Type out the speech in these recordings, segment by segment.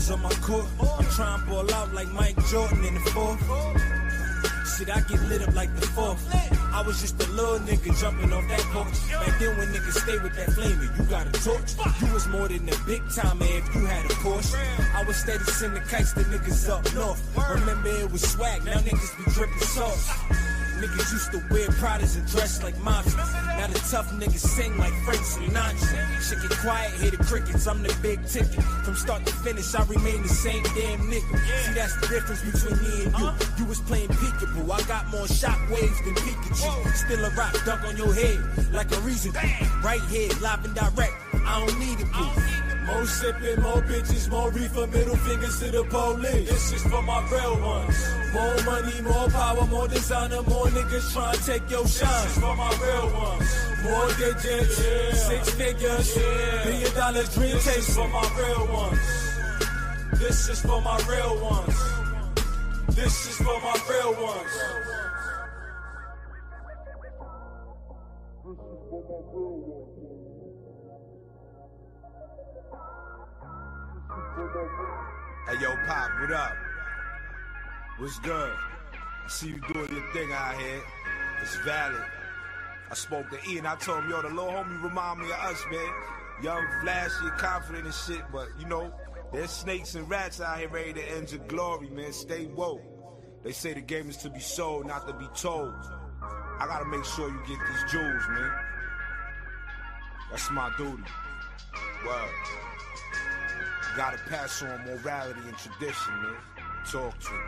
niggas on my court. I'm trying to ball out like Mike Jordan in the fourth. Shit, I get lit up like the fourth. I was just a little nigga jumping off that porch. Back then when niggas stay with that flamer, you got a torch. You was more than a big timer if you had a Porsche. I was steady sending kites to niggas up north. Remember it was swag, now niggas be dripping sauce. Niggas used to wear Pradas and dress like mobsters. Now the tough niggas sing like Frank Sinatra. Shit get quiet, hear the crickets, I'm the big ticket. From start to finish, I remain the same damn nigga. See, that's the difference between me and you. You was playing peekaboo, I got more shockwaves than Pikachu. Still a rock, dunk on your head like a reason. Right here, live and direct, I don't need it, boo. More sipping, more bitches, more reefer, middle fingers to the police. This is for my real ones. More money, more power, more designer, more niggas trying to take your shine. This is for my real ones. More digits, 6 figures, $1 billion dream chase. This is for my real ones. This is for my real ones. This is for my real ones. This is for my real ones. Hey yo, Pop, what up? What's good? I see you doing your thing out here. It's valid. I spoke to E and I told him, yo, the little homie remind me of us, man. Young, flashy, confident and shit, but you know, there's snakes and rats out here ready to end your glory, man. Stay woke. They say the game is to be sold, not to be told. I gotta make sure you get these jewels, man. That's my duty. Word. Gotta pass on morality and tradition, man. Talk to me.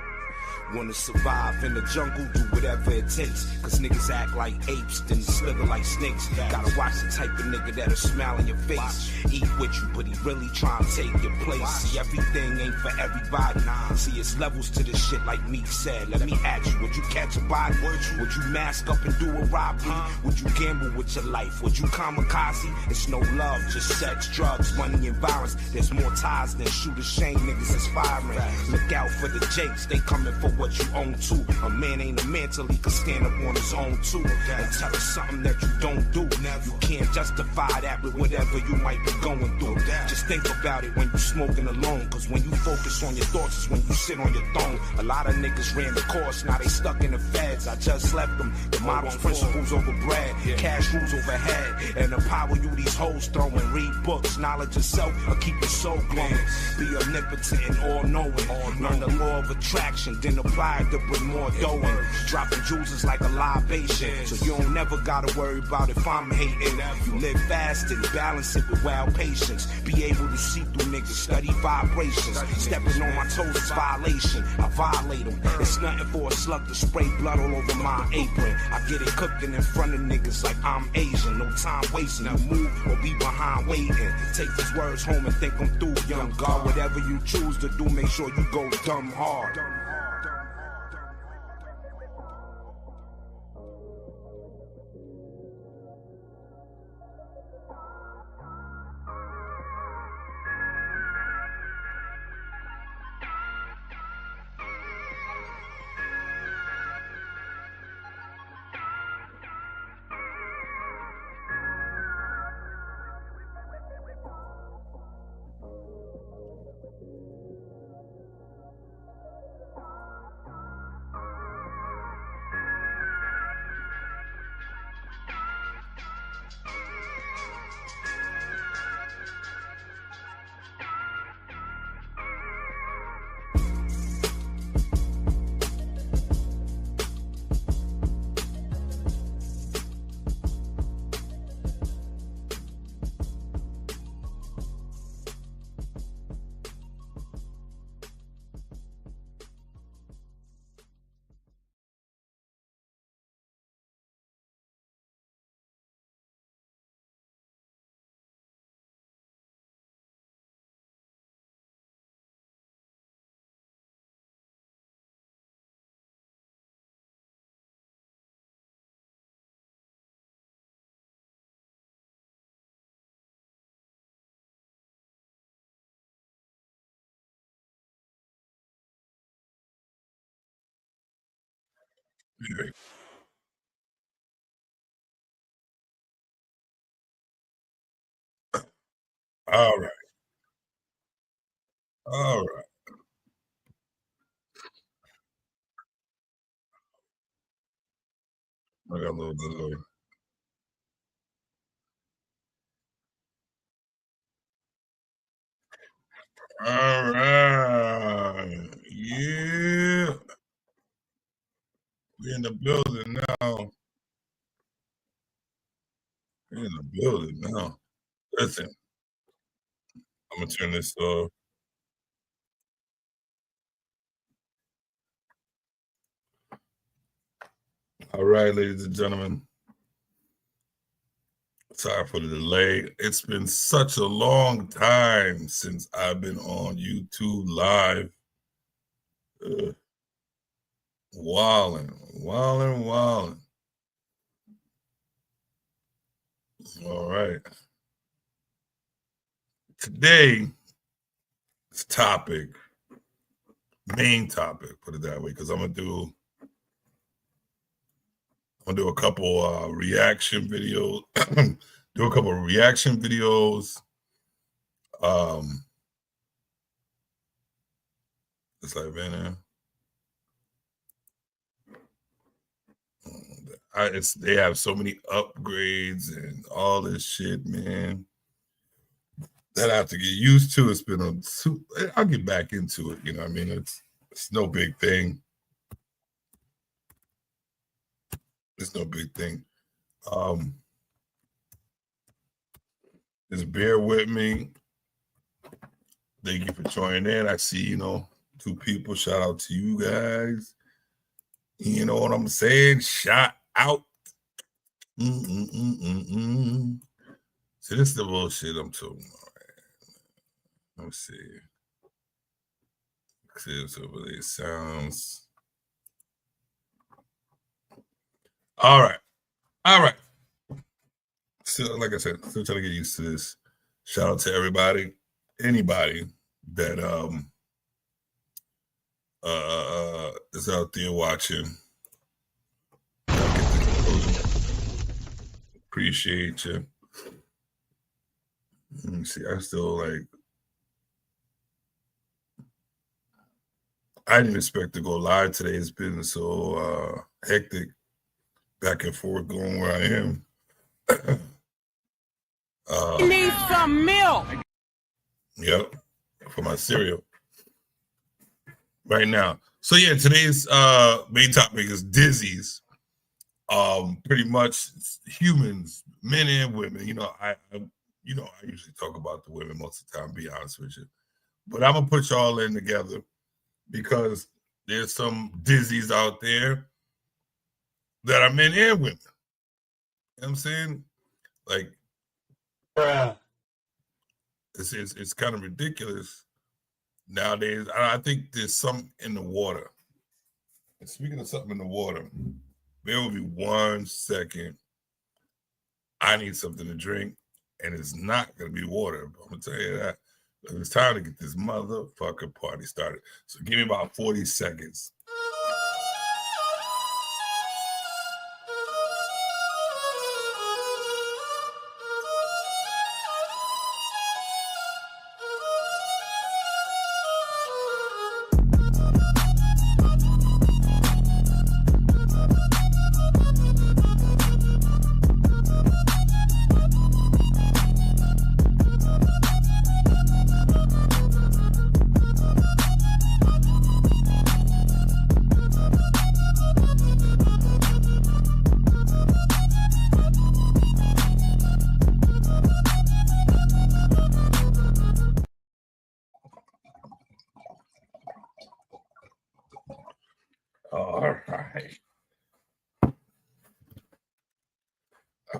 Wanna survive in the jungle, do whatever it takes. Cause niggas act like apes, then slither like snakes. Gotta watch the type of nigga that'll smile in your face. Eat with you, but he really trying to take your place. See, everything ain't for everybody. See, it's levels to this shit like Meek said. Let me ask you, would you catch a body? Would you mask up and do a robbery? Would you gamble with your life? Would you kamikaze? It's no love, just sex, drugs, money, and violence. There's more ties than shoot a shame, niggas inspiring. Look out for the jakes, they coming for what you own too. A man ain't a man till he can stand up on his own too. And tell us something that you don't do. You can't justify that with whatever you might be going through. Just think about it when you smoking alone. Cause when you focus on your thoughts is when you sit on your throne. A lot of niggas ran the course, now they stuck in the feds. I just left them. The models, principles over bread, cash rules overhead. And the power you these hoes throwing. Read books, knowledge yourself, or keep your soul glowing. Be omnipotent and all-knowing. Learn the law of attraction, then apply it to bring more dough in. Dropping jewels is like a libation, so you don't never gotta worry about if I'm hating. You live fast and balance it with wild patience. Be able to see through niggas, study vibrations. Stepping on my toes is violation, I violate them. It's nothing for a slug to spray blood all over my apron. I get it cooking in front of niggas like I'm Asian. No time wasting, you move or be behind waiting. Take these words home and think I'm through, young God. Whatever you choose to do, make sure you go dumb hard. All right. All right. I got a little delay. All right. Yeah. We in the building now. We in the building now. Listen, I'm gonna turn this off. All right, ladies and gentlemen. Sorry for the delay. It's been such a long time since I've been on YouTube live. Wildin', wildin', wildin'. All right. Today's topic, main topic, put it that way, because I'm gonna do a couple reaction videos. Do a couple of reaction videos. It's like, man, they have so many upgrades and all this shit, man. That I have to get used to. It's been I'll get back into it. You know what I mean? It's no big thing. It's no big thing. Just bear with me. Thank you for joining in. I see, 2 people. Shout out to you guys. You know what I'm saying? Shout out. So this is the bullshit I'm talking about. Let me see. Clips over there. Sounds. All right. So, like I said, still trying to get used to this. Shout out to everybody, anybody that is out there watching. Appreciate you. Let me see. I didn't expect to go live today. It's been so hectic, back and forth, going where I am. Need some milk. Yep, for my cereal right now. So yeah, today's main topic is dizzies. Pretty much humans, men and women. I usually talk about the women most of the time. Be honest with you, but I'm gonna put y'all in together because there's some dizzies out there that are men and women. You know what I'm saying? Like, it's kind of ridiculous nowadays. I think there's something in the water. And speaking of something in the water, there will be 1 second. I need something to drink, and it's not going to be water. But I'm going to tell you that. It's time to get this motherfucker party started. So give me about 40 seconds.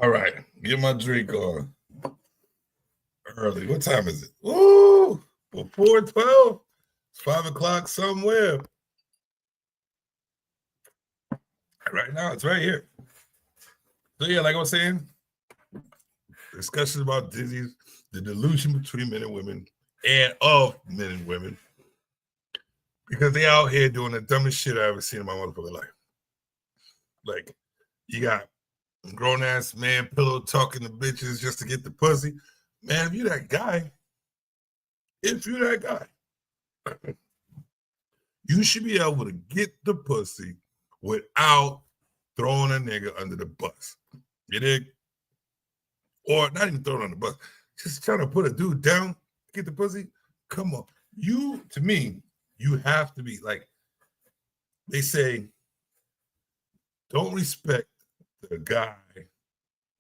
All right. Get my drink on. Early. What time is it? Ooh, before 12. It's 5 o'clock somewhere. Right now, it's right here. So yeah, like I was saying, discussions about disease, the delusion between men and women, and of men and women, because they out here doing the dumbest shit I ever seen in my motherfucking life. Like, you got grown ass man pillow talking to bitches just to get the pussy. Man, if you're that guy, You should be able to get the pussy without throwing a nigga under the bus. You dig? Or not even throwing on the bus. Just trying to put a dude down, get the pussy. Come on. To me, you have to be like, they say, don't respect the guy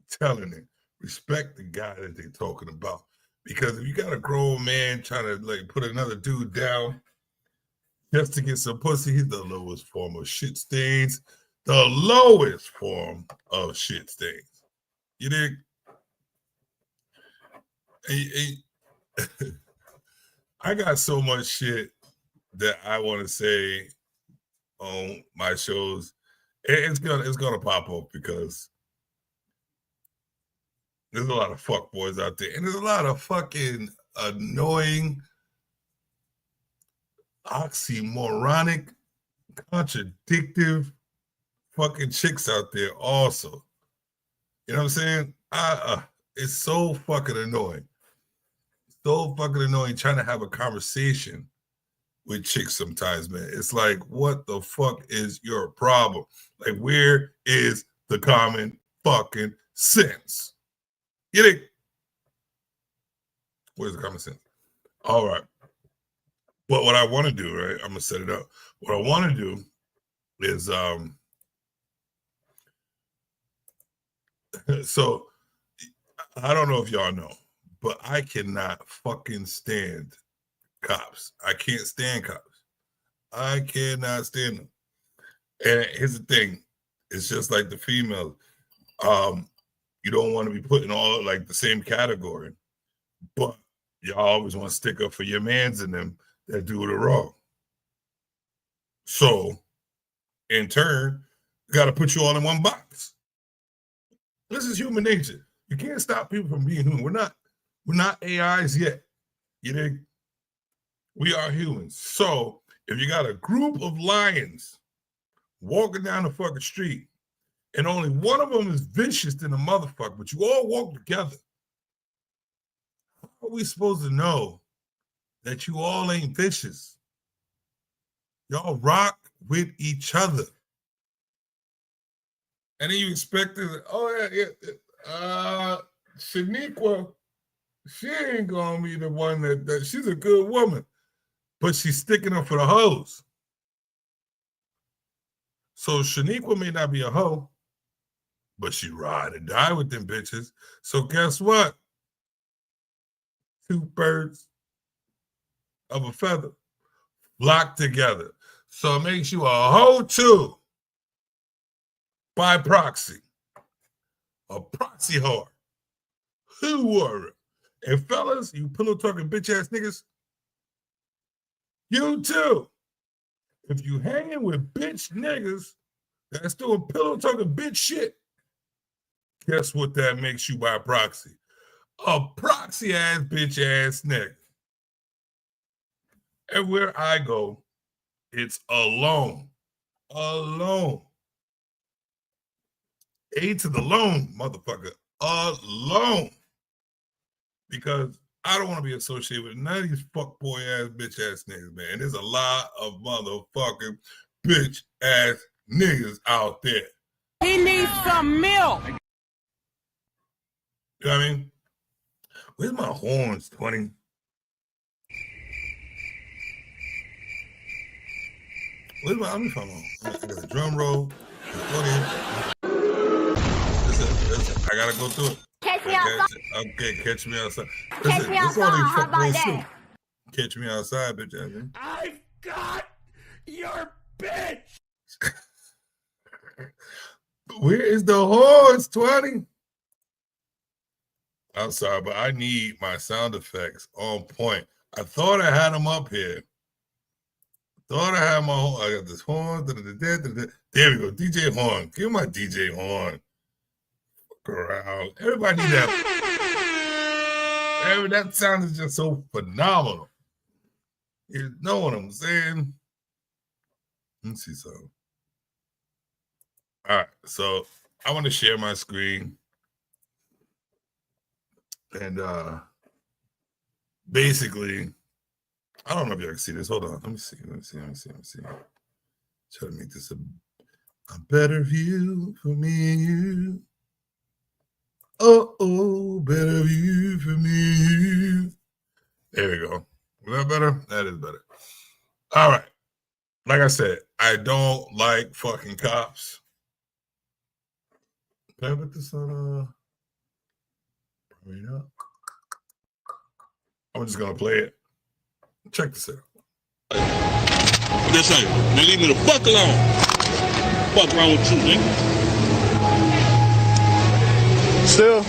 telling it. Respect the guy that they're talking about. Because if you got a grown man trying to like put another dude down just to get some pussy, he's the lowest form of shit stains. The lowest form of shit stains. You dig? I got so much shit that I want to say on my shows. It's gonna pop up because there's a lot of fuck boys out there, and there's a lot of fucking annoying, oxymoronic, contradictive fucking chicks out there also. You know what I'm saying? It's so fucking annoying. So fucking annoying trying to have a conversation with chicks sometimes, man. It's like, what the fuck is your problem? Like, where is the common fucking sense? You think? Where's the common sense? All right. But what I want to do, right? I'm gonna set it up. What I want to do is so I don't know if y'all know, but I cannot fucking stand cops. I can't stand cops. I cannot stand them. And here's the thing. It's just like the females. You don't want to be put in all like the same category, but you always want to stick up for your mans in them that do it wrong. So, in turn, got to put you all in one box. This is human nature. You can't stop people from being human. We're not AIs yet. You know, we are humans. So, if you got a group of lions walking down the fucking street, and only one of them is vicious than a motherfucker, but you all walk together, how are we supposed to know that you all ain't vicious? Y'all rock with each other. And then you expect it, Shaniqua, she ain't gonna be the one that she's a good woman, but she's sticking up for the hoes. So Shaniqua may not be a hoe, but she ride and die with them bitches. So guess what? Two birds of a feather flock together. So it makes you a hoe too by proxy. A proxy whore. Who were it? And fellas, you pillow talking bitch ass niggas, you too. If you hanging with bitch niggas that's doing pillow talking bitch shit, guess what that makes you by proxy? A proxy ass bitch ass nigga. And where I go, it's alone. Alone. A to the lone, motherfucker. Alone. Because I don't want to be associated with none of these fuckboy ass bitch ass niggas, man. There's a lot of motherfucking bitch ass niggas out there. He needs some milk. You know what I mean? Where's my horns, 20? Where's my, let me find on. I got a drum roll. Listen, I gotta go through it. Catch me outside. Okay, catch me outside. Catch me outside. How about that? Catch me outside, bitch ass. I've got your bitch. Where is the horns, 20? I'm sorry, but I need my sound effects on point. I thought I had them up here. Thought I had my horn. I got this horn. There we go. DJ Horn. Give my DJ Horn. Fuck around. Everybody need that. That sound is just so phenomenal. You know what I'm saying? Let's see something. All right. So I want to share my screen. And basically, I don't know if y'all can see this. Hold on. Let me see. Try to make this a better view for me and you. Oh, better view for me and you. There we go. Is that better? That is better. All right. Like I said, I don't like fucking cops. Can I put this on? Probably not. I'm just gonna play it. Check this out. This ain't. Now leave me the fuck alone. Fuck wrong with you, nigga? Still?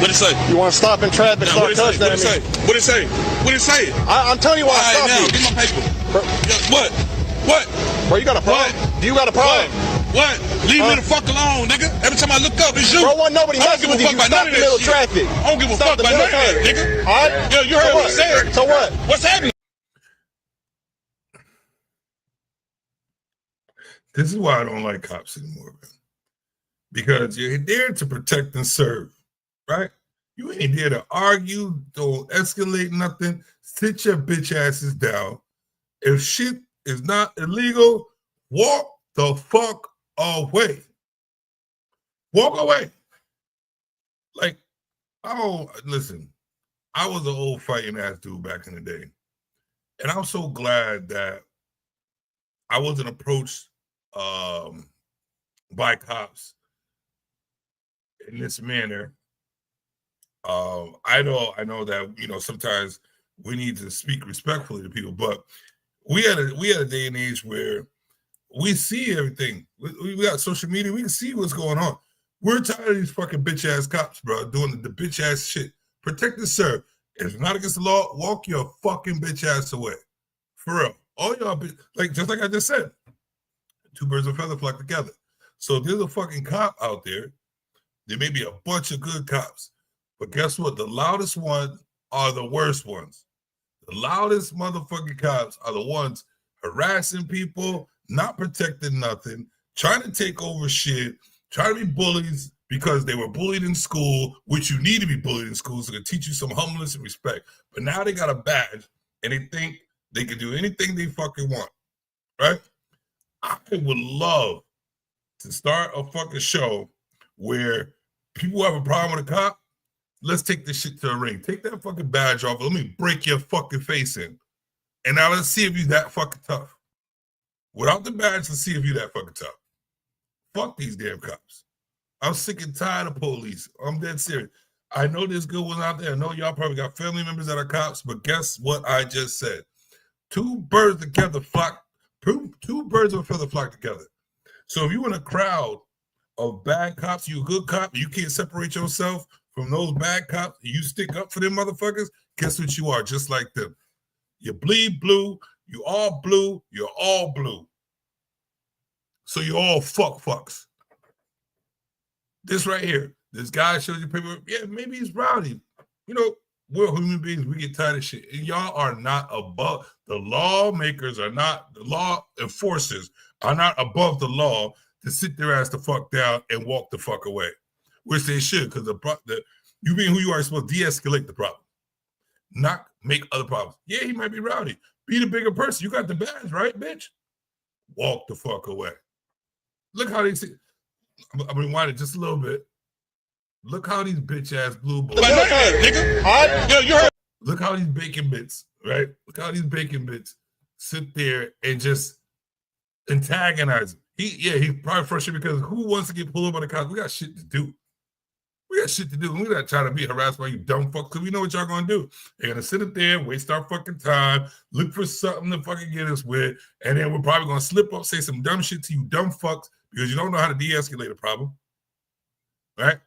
What it say? You want to stop in traffic, Now, start touching what it say? What it say? What it say? I'm telling you why I stopped now, you. get my paper. Bro. Yeah, what? Bro, you got a problem? What? Do you got a problem? What? Leave me the fuck alone, nigga. Every time I look up, it's you. Bro, wasn't nobody I don't messing give a with you. fuck You about none stopped of in the middle of that shit. traffic. I don't give a fuck about none of that, nigga. All right? Yeah, you heard what I said. So what? What's happening? This is why I don't like cops anymore, man. Because you're there to protect and serve, right? You ain't there to argue, don't escalate nothing. Sit your bitch asses down. If shit is not illegal, walk the fuck away. Walk away. Like, listen, I was an old fighting ass dude back in the day. And I'm so glad that I wasn't approached by cops in this manner. I know that, you know, sometimes we need to speak respectfully to people, but we had a day and age where we see everything. We got social media. We can see what's going on. We're tired of these fucking bitch ass cops, bro, doing the bitch ass shit. Protect and serve. If it's not against the law, walk your fucking bitch ass away. For real. All y'all, just like I just said, two birds of a feather flock together. So if there's a fucking cop out there, there may be a bunch of good cops. But guess what? The loudest ones are the worst ones. The loudest motherfucking cops are the ones harassing people, not protecting nothing, trying to take over shit, trying to be bullies because they were bullied in school, which you need to be bullied in school so they teach you some humbleness and respect. But now they got a badge and they think they can do anything they fucking want, right? I would love to start a fucking show where people have a problem with a cop. Let's take this shit to a ring. Take that fucking badge off. Let me break your fucking face in. And now let's see if you're that fucking tough. Without the badge, let's see if you're that fucking tough. Fuck these damn cops. I'm sick and tired of police. I'm dead serious. I know there's good ones out there. I know y'all probably got family members that are cops, but guess what I just said? Two birds of a feather flock together. So if you're in a crowd of bad cops, you a good cop, you can't separate yourself from those bad cops, you stick up for them motherfuckers, guess what you are? Just like them. You bleed blue, you all blue, you're all blue. So you're all fucks. This right here, this guy shows you paper, yeah, maybe he's rowdy. You know, we're human beings, we get tired of shit. And y'all are not above, the lawmakers are not, the law enforcers are not above the law to sit their ass the fuck down and walk the fuck away. Which they should, because you being who you are is supposed to de-escalate the problem, not make other problems. Yeah, he might be rowdy. Be the bigger person. You got the badge, right, bitch? Walk the fuck away. Look how they see. I'm gonna rewind it just a little bit. Look how these bitch ass blue boys. Look how these bacon bits, right? Look how these bacon bits sit there and just antagonize him. He's probably frustrated because who wants to get pulled over by the cops? We got shit to do. We got shit to do. We're not trying to be harassed by you dumb fucks because we know what y'all gonna do. They're gonna sit up there, waste our fucking time, look for something to fucking get us with, and then we're probably gonna slip up, say some dumb shit to you dumb fucks because you don't know how to de-escalate a problem. Right?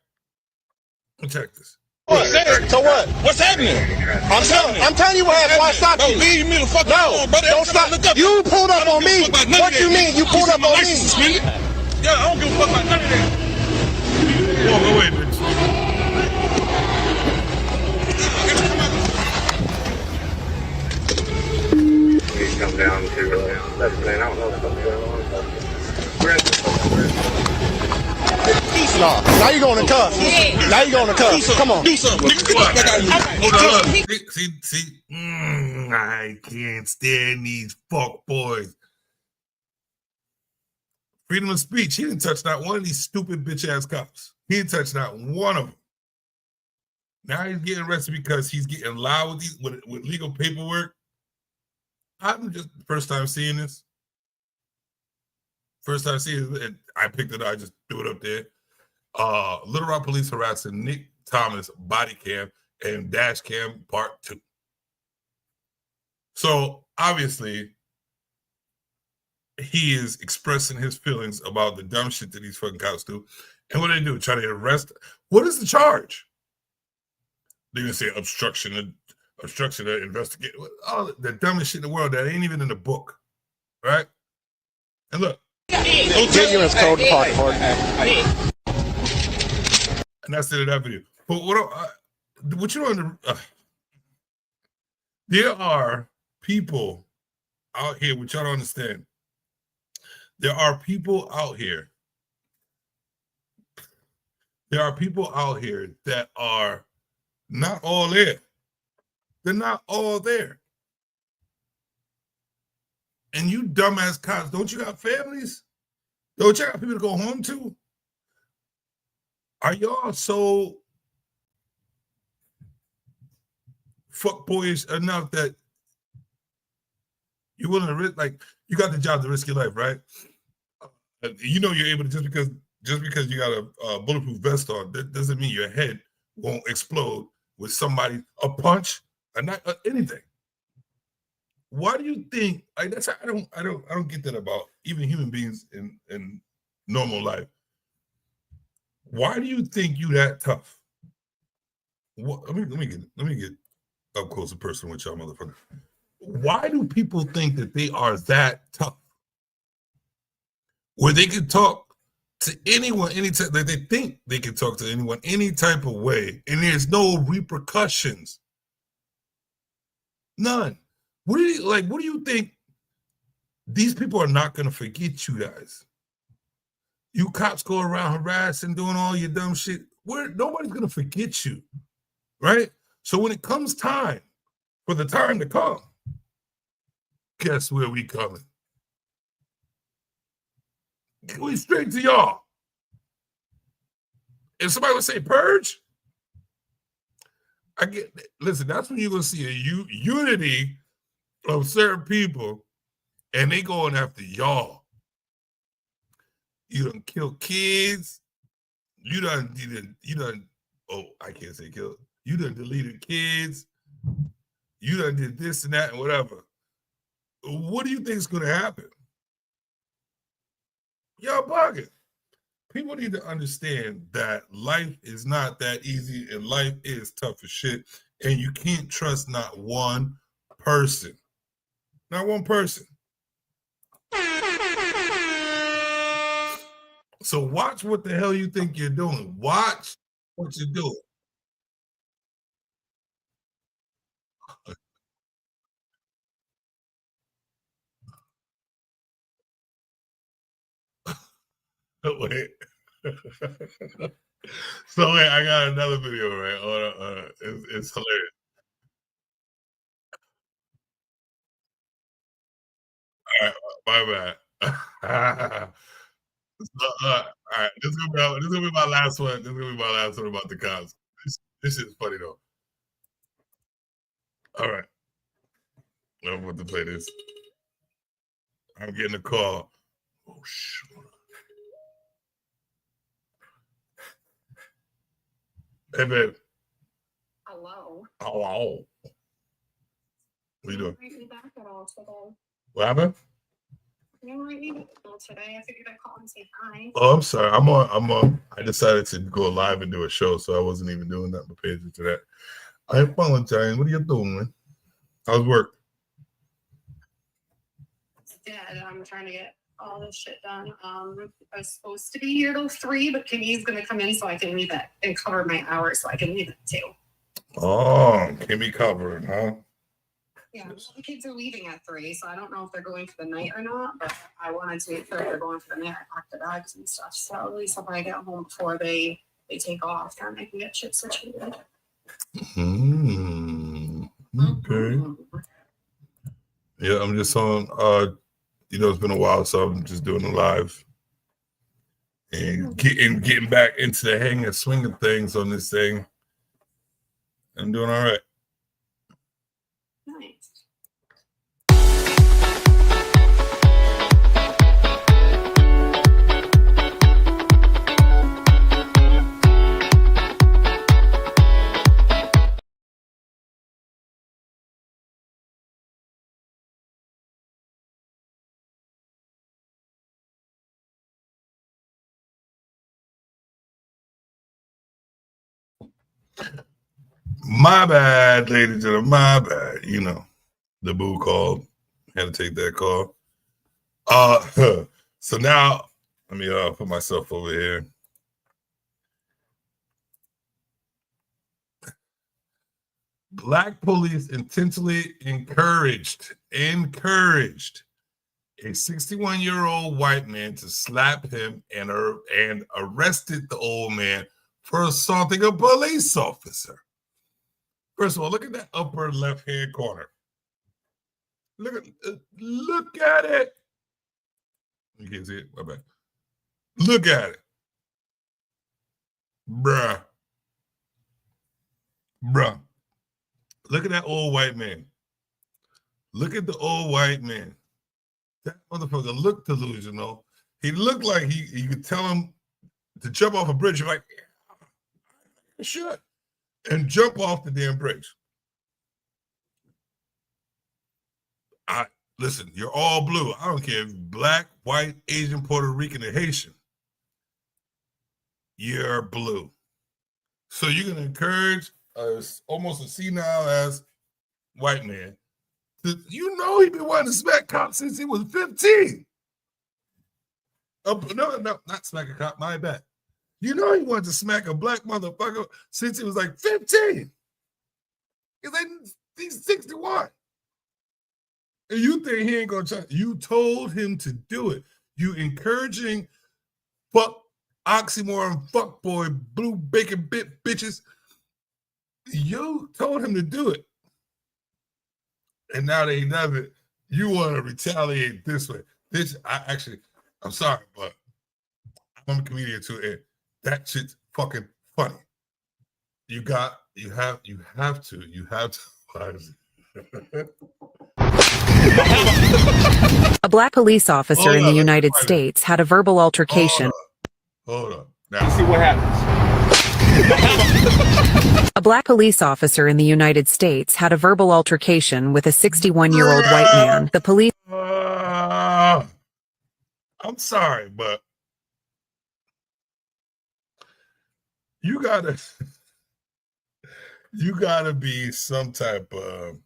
Check this. So what? What's happening? I'm telling you what happened. Why I stopped you? Leave me the fuck alone, brother. Don't stop. You pulled up on me. What you mean? You pulled up on me? Yeah, I don't give a fuck about none of that. Walk away, bitch. Please come down to left lane. I don't know what's going on. No. Now you going to cuff. Now you going to cuff. Come on. Do something. See. I can't stand these fuck boys. Freedom of speech. He didn't touch not one of these stupid bitch ass cops. He didn't touch not one of them. Now he's getting arrested because he's getting loud with legal paperwork. I'm just first time seeing this. First time seeing it, I picked it up. I just threw it up there. Little Rock police harassing Nick Thomas body cam and dash cam part 2. So obviously, he is expressing his feelings about the dumb shit that these fucking cops do. And what do they do? Try to arrest? What is the charge? They're gonna say obstruction to investigate. All the dumbest shit in the world that ain't even in the book, right? And look, Get your code card. and that's the end of that video. But what you don't there are people out here, which y'all don't understand. There are people out here. There are people out here that are not all there. They're not all there. And you dumbass cops, don't you got families? Don't you got people to go home to? Are y'all so fuckboyish enough that you're willing to risk, like, you got the job to risk your life, right? You know you're able to, just because you got a bulletproof vest on, that doesn't mean your head won't explode with somebody, a punch, or not anything. Why do you think? I don't get that about even human beings in normal life. Why do you think you that tough? Let me get up close and personal with y'all, motherfucker. Why do people think that they are that tough? Where they can talk to anyone, anytime, that they think they can talk to anyone any type of way, and there's no repercussions. None. What do you think? These people are not going to forget you guys. You cops go around harassing, doing all your dumb shit. Nobody's going to forget you, right? So when it comes time for the time to come, guess where we coming? We straight to y'all. If somebody would say purge, listen, that's when you're going to see a unity of certain people, and they going after y'all. You done killed kids. You done, oh, I can't say kill. You done deleted kids. You done did this and that and whatever. What do you think is going to happen? Y'all bugging. People need to understand that life is not that easy, and life is tough as shit, and you can't trust not one person. Not one person. So watch what the hell you think you're doing. Watch what you're doing. Wait. So wait, I got another video, right? It's hilarious. All right, my bad. All right, this is gonna be my last one. This is gonna be my last one about the cops. This is funny though. All right, I'm about to play this. I'm getting a call. Oh shit. Hey babe. Hello. Hello. What you doing? Write me back at all today. What happened? You didn't write me back at all today. I figured I'd call and say hi. Oh, I'm sorry. I'm on. I decided to go live and do a show, so I wasn't even doing that. But pay attention to that. I apologize. What are you doing? How's work? It's dead. I'm trying to get all this shit done. I was supposed to be here till 3, but Kimmy's gonna come in so I can leave it and cover my hours so I can leave it too. Oh, Kimmy covered, huh? Yeah, well, the kids are leaving at 3, so I don't know if they're going for the night or not, but I wanted to make sure they're going for the night. I packed the bags and stuff, so at least if I get home before they take off, then I can get shit situated. Okay. Yeah, I'm just on. It's been a while, so I'm just doing a live and getting back into the hang and swing of things on this thing. I'm doing all right. Nice. My bad, ladies and gentlemen. My bad. The boo called. Had to take that call. So now let me put myself over here. Black police intentionally encouraged a 61-year-old white man to slap him and arrested the old man for assaulting a police officer. First of all, look at that upper left-hand corner. Look at it. You can't see it? My bad. Look at it. Bruh. Look at that old white man. Look at the old white man. That motherfucker looked delusional. He looked like you could tell him to jump off a bridge. You're like, yeah, sure. And jump off the damn bridge. Listen, you're all blue. I don't care if you're black, white, Asian, Puerto Rican, or Haitian. You're blue. So you're going to encourage almost a senile ass white man. He'd been wanting to smack cops since he was 15. No, not smack a cop, my bad. He wanted to smack a black motherfucker since he was like 15. He's 61. And you think he ain't gonna try? You told him to do it. You encouraging fuck oxymoron, fuck boy, blue bacon bit bitches. You told him to do it. And now they love it. You want to retaliate this way. I'm sorry, but I'm a comedian too, and that shit's fucking funny. You have to. A black police officer in the United States had a verbal altercation. Hold on. Now see what happens. A black police officer in the United States had a verbal altercation with a 61-year-old white man. The police... I'm sorry, but you gotta be some type of...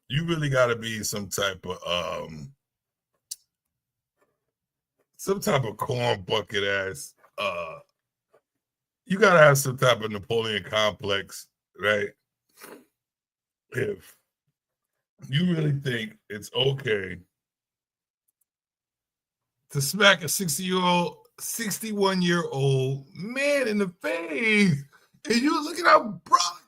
You really gotta be some type of corn bucket ass. You gotta have some type of Napoleon complex, right? If you really think it's okay to smack a 61-year-old man in the face, and you look at how broad.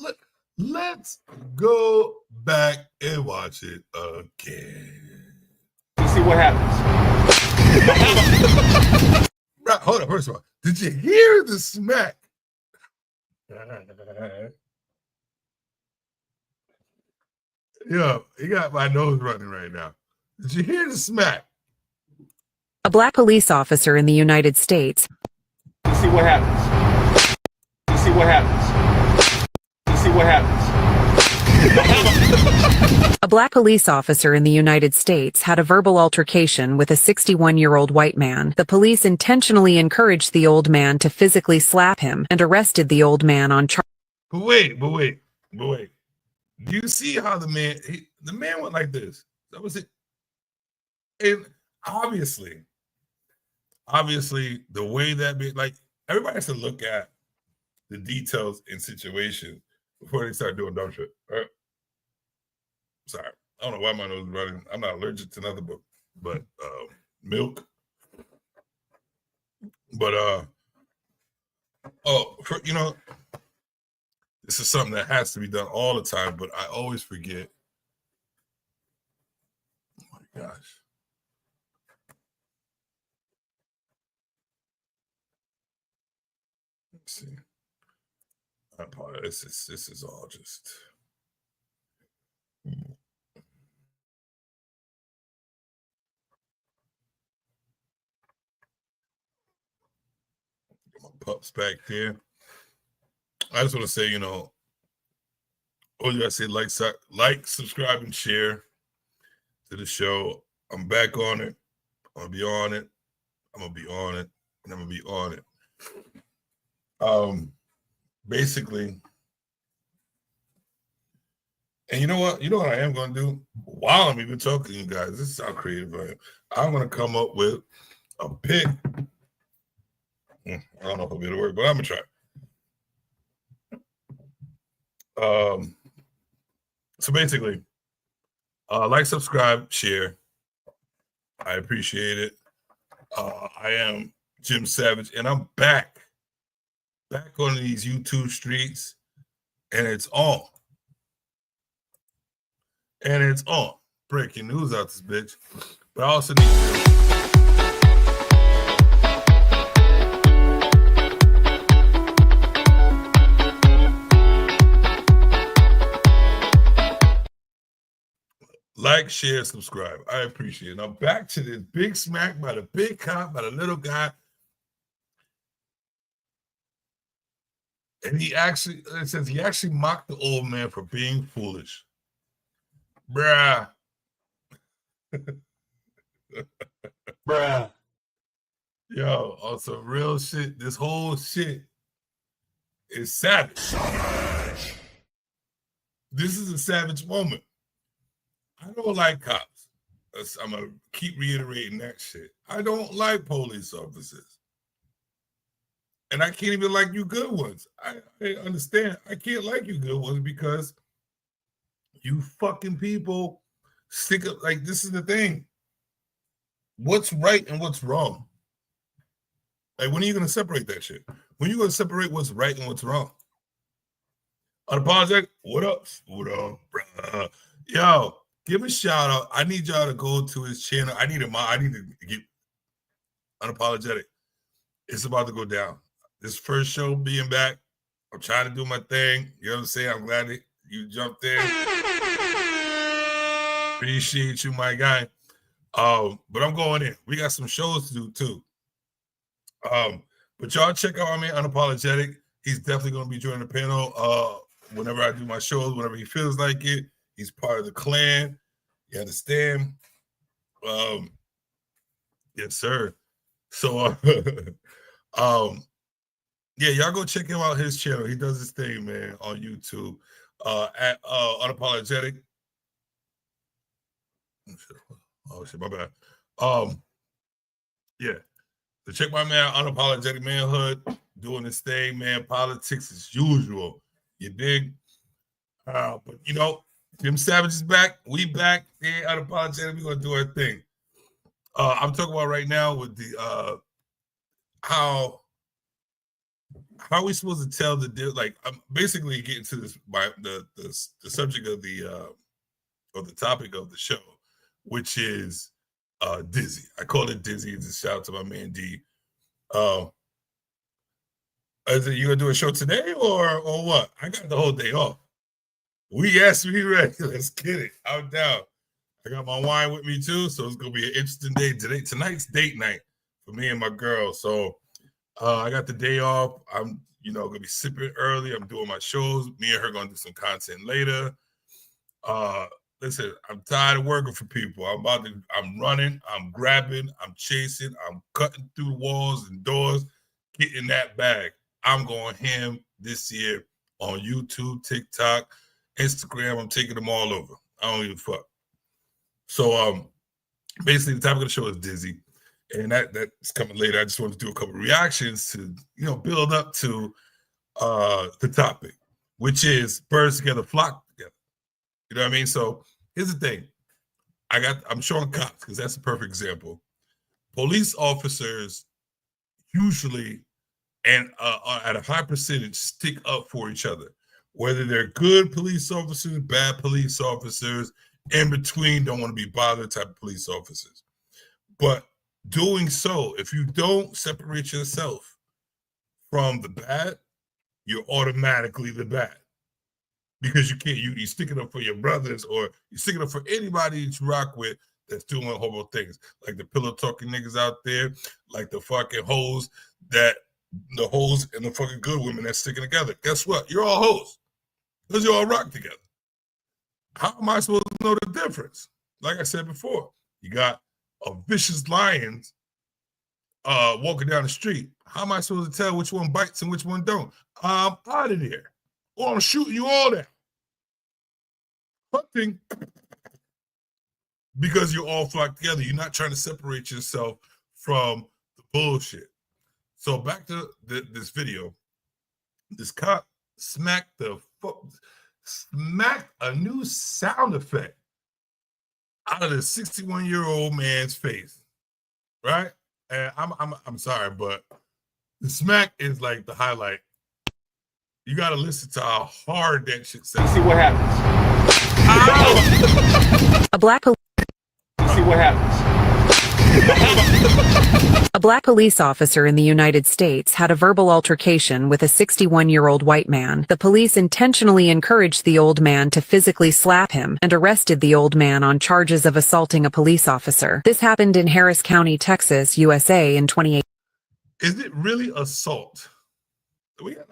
Look, let's go back and watch it again. See what happens. Right, hold on. First of all, did you hear the smack? Yeah, you got my nose running right now. Did you hear the smack? A black police officer in the United States. See what happens. See what happens. See what happens. A black police officer in the United States had a verbal altercation with a 61-year-old white man. The police intentionally encouraged the old man to physically slap him and arrested the old man on charge. But wait. Do you see how the man went like this? That was it. And obviously, the way that everybody has to look at the details in situations before they start doing dumb shit, right? Sorry, I don't know why my nose is running. I'm not allergic to nothing but milk. But this is something that has to be done all the time, but I always forget gosh. Let's see. This is all just. Get my pups back there. I just want to say, you know, all you gotta say, like, subscribe, and share to the show. I'm back on it. I'm gonna be on it. I'm gonna be on it, and I'm gonna be on it. Basically, and you know what? You know what I am gonna do while I'm even talking to you guys. This is how creative I am. I'm gonna come up with a pick. I don't know if I'll be able to work, but I'm gonna try. So basically, like, subscribe, share. I appreciate it. I am Jim Savage, and I'm back on these YouTube streets, and it's on. And it's on. Breaking news out this bitch. But I also need like, share, subscribe. I appreciate it. Now back to this big smack by the big cop, by the little guy. And it says he actually mocked the old man for being foolish. Bruh. Bruh. Yo, on some real shit, this whole shit is savage. This is a savage moment. I don't like cops. I'm going to keep reiterating that shit. I don't like police officers. And I can't even like you good ones. I understand. I can't like you good ones because you fucking people stick up. Like, this is the thing. What's right and what's wrong? Like, when are you going to separate that shit? When are you going to separate what's right and what's wrong? Unapologetic, what up? What up, bruh? Yo, give a shout out. I need y'all to go to his channel. I need to get Unapologetic. It's about to go down. This first show being back, I'm trying to do my thing. You know what I'm saying? I'm glad that you jumped in. Appreciate you, my guy. But I'm going in. We got some shows to do too. But y'all check out my man Unapologetic. He's definitely going to be joining the panel whenever I do my shows, whenever he feels like it. He's part of the clan. You understand? Yes, sir. So, yeah, y'all go check him out, his channel. He does his thing, man, on YouTube at Unapologetic. Oh, shit, my bad. Yeah. So check my man, Unapologetic Manhood, doing his thing, man. Politics as usual. You dig? But, you know, Jim Savage is back. We back. Yeah, Unapologetic. We're going to do our thing. I'm talking about right now with the how are we supposed to tell the deal? Like, I'm basically getting to this by the subject of the topic of the show, which is Dizzy. I call it Dizzy. It's a shout out to my man D. Is it you gonna do a show today or what? I got the whole day off. Yes, we ready. Let's get it. I'm down. I got my wine with me too, so it's gonna be an interesting day today. Tonight's date night for me and my girl. So I got the day off. I'm gonna be sipping early. I'm doing my shows. Me and her gonna do some content later. Listen, I'm tired of working for people. I'm running, I'm grabbing, I'm chasing, I'm cutting through walls and doors, getting that bag. I'm going ham this year on YouTube, TikTok, Instagram. I'm taking them all over. I don't give a fuck. So basically the topic of the show is Dizzy. And that's coming later. I just wanted to do a couple of reactions to, build up to the topic, which is birds together, flock together. You know what I mean? So here's the thing. I'm showing cops because that's a perfect example. Police officers usually and at a high percentage stick up for each other, whether they're good police officers, bad police officers. in between, don't want to be bothered type of police officers. But doing so, if you don't separate yourself from the bad, you're automatically the bad. Because you can't, you stick it up for your brothers or you stick it up for anybody that you rock with that's doing horrible things. Like the pillow talking niggas out there, like the fucking hoes and the fucking good women that's sticking together. Guess what? You're all hoes. Because you all rock together. How am I supposed to know the difference? Like I said before, you got a vicious lion walking down the street. How am I supposed to tell which one bites and which one don't? I'm out of there. Or I'm shooting you all down. Hunting. Because you all flock together. You're not trying to separate yourself from the bullshit. So back to this video. This cop smacked a new sound effect out of the 61-year-old man's face, right? And I'm sorry, but the smack is like the highlight. You got to listen to how hard that shit sounds. See what happens. See what happens. A black police officer in the United States had a verbal altercation with a 61-year-old white man. The police intentionally encouraged the old man to physically slap him and arrested the old man on charges of assaulting a police officer. This happened in Harris County, Texas, USA in 2018. Is it really assault? We got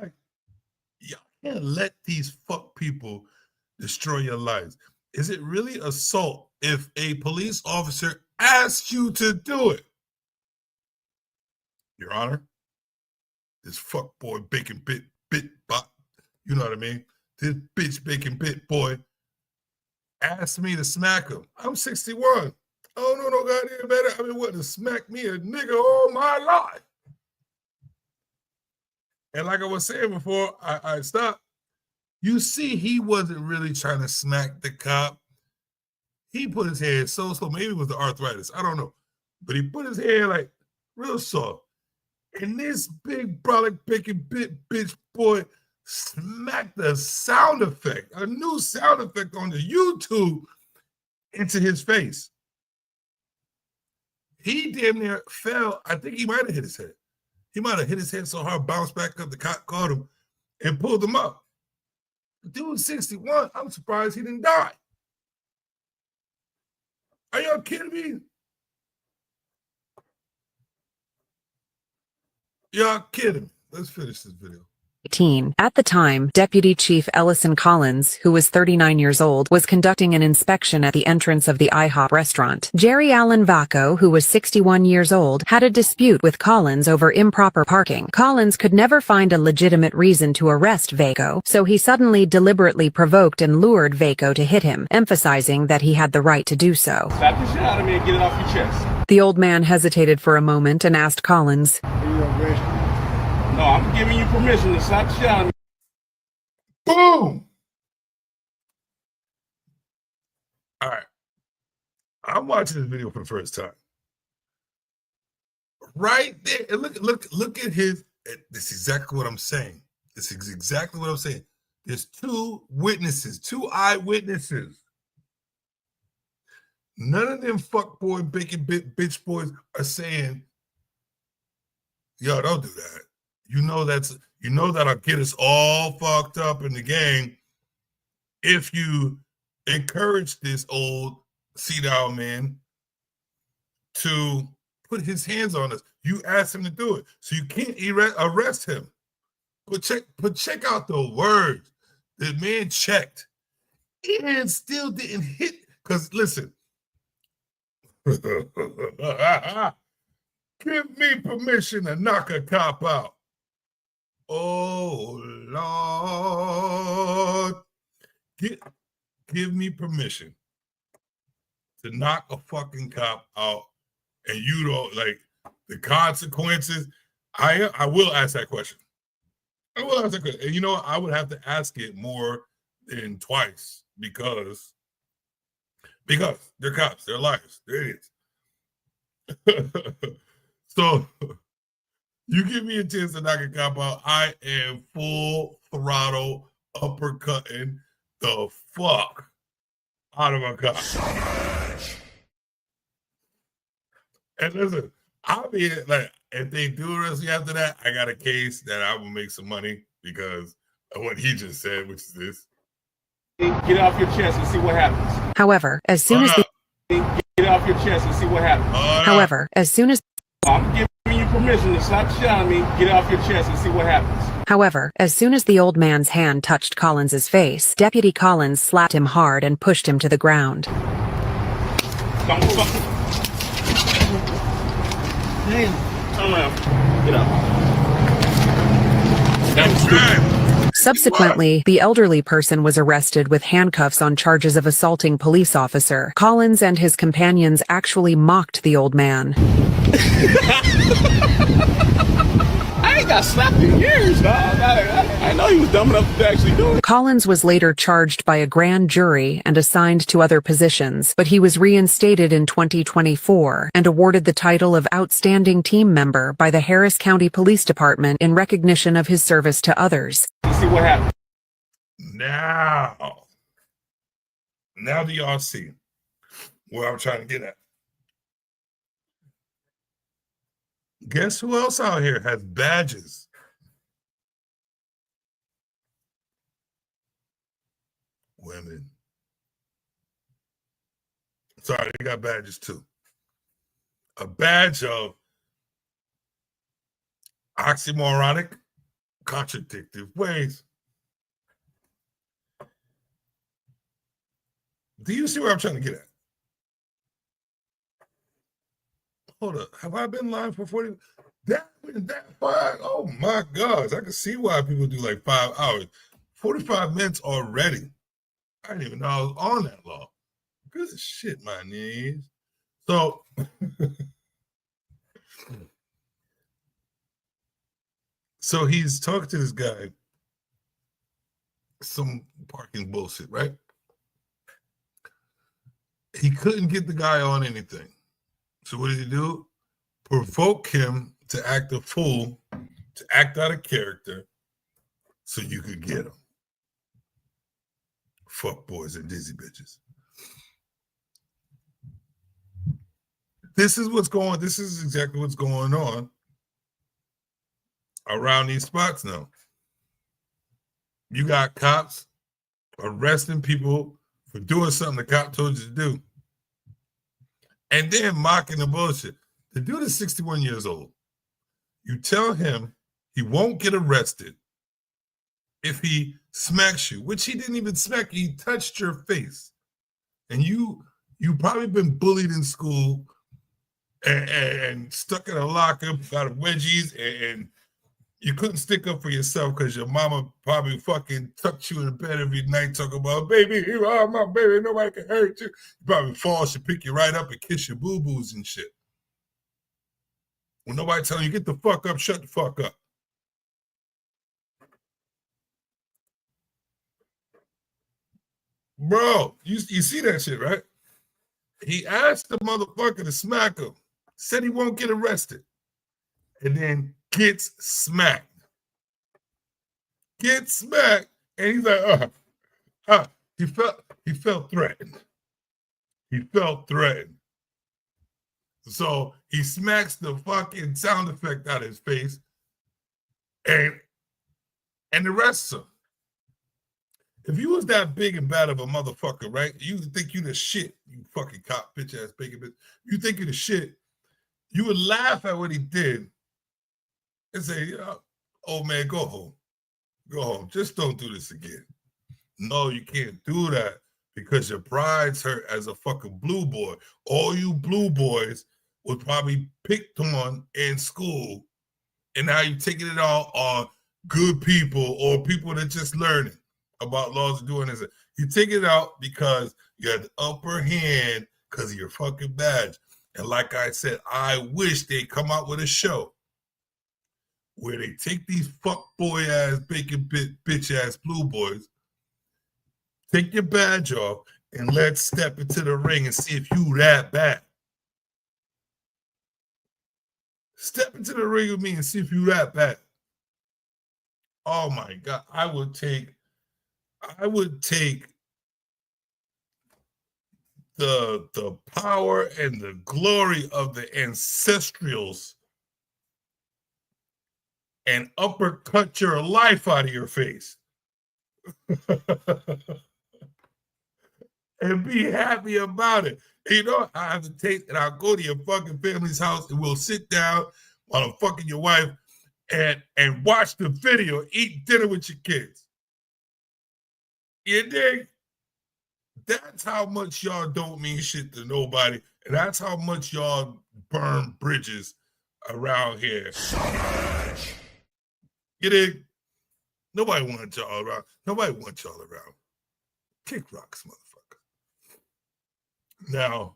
y'all can't let these fuck people destroy your lives. Is it really assault if a police officer asks you to do it? Your Honor, this fuck boy bacon bit bot, you know what I mean? This bitch bacon bit boy asked me to smack him. I'm 61. I don't know no goddamn better. I mean, what, to smack me a nigga all my life? And like I was saying before, I stopped. You see, he wasn't really trying to smack the cop. He put his hand so maybe it was the arthritis. I don't know. But he put his hand like real soft. And this big brolic bacon bit bitch boy smacked the sound effect, a new sound effect on the YouTube into his face. He damn near fell. I think he might have hit his head. He might have hit his head so hard, bounced back up, the cop caught him and pulled him up. Dude, 61, I'm surprised he didn't die. Are y'all kidding me? Y'all kidding me. Let's finish this video. At the time, Deputy Chief Ellison Collins, who was 39 years old, was conducting an inspection at the entrance of the IHOP restaurant. Jerry Allen Vacco, who was 61 years old, had a dispute with Collins over improper parking. Collins could never find a legitimate reason to arrest Vacco, so he suddenly deliberately provoked and lured Vacco to hit him, emphasizing that he had the right to do so. Slap the shit out of me and get it off your chest. The old man hesitated for a moment and asked Collins, No, I'm giving you permission to slap the shit out of me. Boom! All right. I'm watching this video for the first time. Right there. And look at his. This is exactly what I'm saying. This is exactly what I'm saying. There's two witnesses, two eyewitnesses. None of them fuckboy, bacon bitch boys are saying, yo, don't do that. You know that'll get us all fucked up in the game if you encourage this old senile man to put his hands on us. You asked him to do it, so you can't arrest him. But check out the words. The man checked and still didn't hit. Because listen, give me permission to knock a cop out. Oh, Lord, give me permission to knock a fucking cop out, and you don't like the consequences. I will ask that question. I will ask that question. And you know what? I would have to ask it more than twice because they're cops, they're liars, they're idiots. So you give me a chance to knock a cop out, I am full throttle uppercutting the fuck out of a car. And listen, I'll be like, if they do arrest me after that, I got a case that I will make some money because of what he just said, which is this. Get off your chest and see what happens. However, as soon as Get off your chest and see what happens. However, as soon as I'm giving you permission to stop shouting me. Get off your chest and see what happens. However, as soon as the old man's hand touched Collins's face, Deputy Collins slapped him hard and pushed him to the ground. Don't fucking. Damn. Turn around. Get up. That's good. Subsequently, the elderly person was arrested with handcuffs on charges of assaulting police officer. Collins and his companions actually mocked the old man. I ain't got slapped in years, dog. I know he was dumb enough to actually do it. Collins was later charged by a grand jury and assigned to other positions, but he was reinstated in 2024 and awarded the title of Outstanding Team Member by the Harris County Police Department in recognition of his service to others. See what happened. Now do y'all see where I'm trying to get at? Guess who else out here has badges? Women. Sorry, they got badges too. A badge of oxymoronic, contradictive ways. Do you see where I'm trying to get at? Hold up. Have I been live for 40? That far? Oh my gosh. I can see why people do like 5 hours. 45 minutes already. I didn't even know I was on that long. Good shit, my knees. So so he's talking to this guy. Some parking bullshit, right? He couldn't get the guy on anything. So what did he do? Provoke him to act a fool, to act out of character, so you could get him. Fuck boys and dizzy bitches. This is exactly what's going on around these spots now. You got cops arresting people for doing something the cop told you to do. And then mocking the bullshit. The dude is 61 years old. You tell him he won't get arrested if he smacks you, which he didn't even smack you. He touched your face. And you probably been bullied in school and stuck in a lockup, got wedgies, and you couldn't stick up for yourself because your mama probably fucking tucked you in bed every night talking about, baby, you are my baby, nobody can hurt you. You probably fall, she'll pick you right up and kiss your boo-boos and shit. When nobody telling you, get the fuck up, shut the fuck up. Bro, you see that shit, right? He asked the motherfucker to smack him, said he won't get arrested, and then gets smacked. Gets smacked, and he's like, he felt threatened. He felt threatened. So he smacks the fucking sound effect out of his face and arrests him. If you was that big and bad of a motherfucker, right? You think you the shit, you fucking cop, bitch ass bacon bitch. You think you the shit, you would laugh at what he did and say, oh man, go home. Go home. Just don't do this again. No, you can't do that because your pride's hurt as a fucking blue boy. All you blue boys was probably picked on in school, and now you're taking it all on good people or people that just learning about laws of doing this. You take it out because you had the upper hand because of your fucking badge. And like I said, I wish they'd come out with a show where they take these fuck boy ass, bacon bitch ass blue boys, take your badge off, and let's step into the ring and see if you that bad. Step into the ring with me and see if you that bad. Oh my God, I would take the power and the glory of the ancestrals and uppercut your life out of your face. And be happy about it. You know, I have to take, and I'll go to your fucking family's house and we'll sit down while I'm fucking your wife and watch the video, eat dinner with your kids. You dig? That's how much y'all don't mean shit to nobody. And that's how much y'all burn bridges around here. You dig? Nobody wants y'all around. Nobody wants y'all around. Kick rocks, motherfucker. Now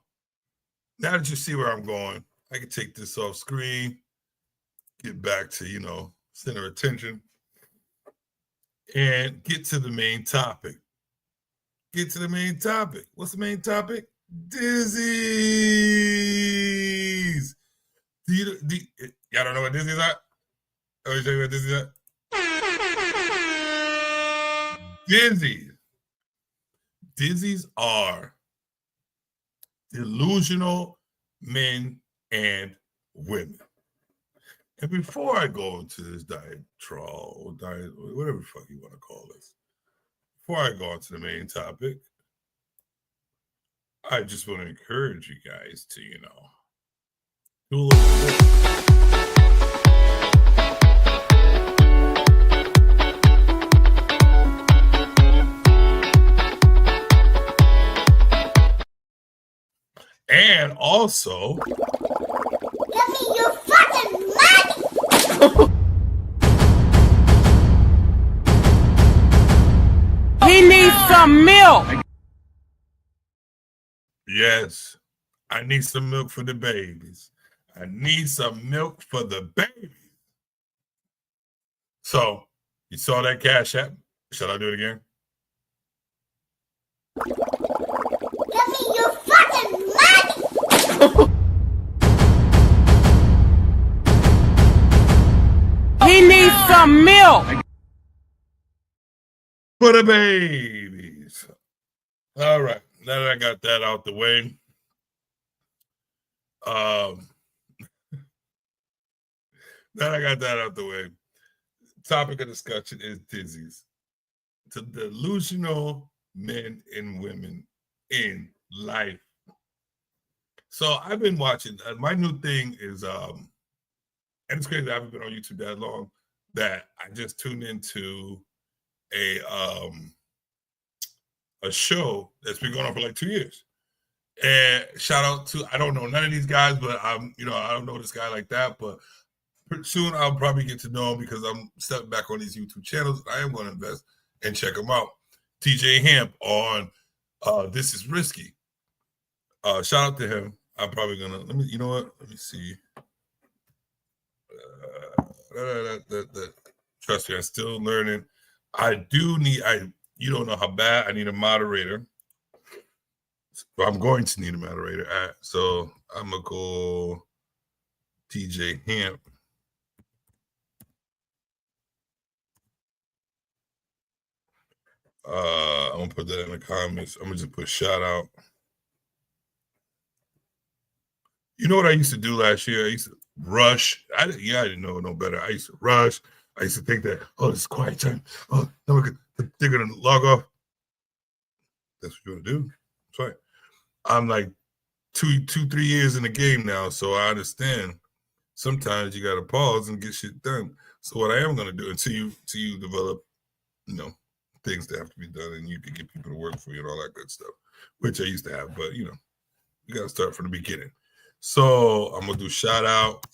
that you see where I'm going, I can take this off screen, get back to, you know, center attention, and get to the main topic. Get to the main topic. What's the main topic? Dizzies. Y'all don't know what Dizzies are? Let me tell you what Dizzies are. Dizzies. Dizzies are delusional men and women. And before I go into this whatever the fuck you want to call this, before I go into the main topic, I just want to encourage you guys to, you know, do a little bit. And also, Give me your fucking money! He needs some milk. Yes, I need some milk for the babies. I need some milk for the babies. So, you saw that Cash App? Shall I do it again? Give me your fucking money! He needs some milk. For the babies. All right. Now that I got that out the way, topic of discussion is dizzies. To delusional men and women in life. So I've been watching. My new thing is, and it's crazy. I haven't been on YouTube that long that I just tuned into a show that's been going on for like 2 years. And shout out to, I don't know none of these guys, but I don't know this guy like that, but soon I'll probably get to know him because I'm stepping back on these YouTube channels. I am going to invest and check them out. TJ Hamp on This Is Risky. Shout out to him. I'm probably gonna let me see. Trust me, I'm still learning. You don't know how bad I need a moderator. So I'm going to need a moderator. So I'm gonna go TJ Hamp. I'm gonna put that in the comments. I'm gonna just put shout out. You know what I used to do last year? I used to rush. I didn't know no better. I used to rush. I used to think that, oh, this is quiet time. Oh, no, they're gonna log off. That's what you're gonna do. That's right. I'm like 3 years in the game now, so I understand. Sometimes you gotta pause and get shit done. So what I am gonna do until you develop, things that have to be done, and you can get people to work for you and all that good stuff, which I used to have, but you gotta start from the beginning. So I'm gonna do shout out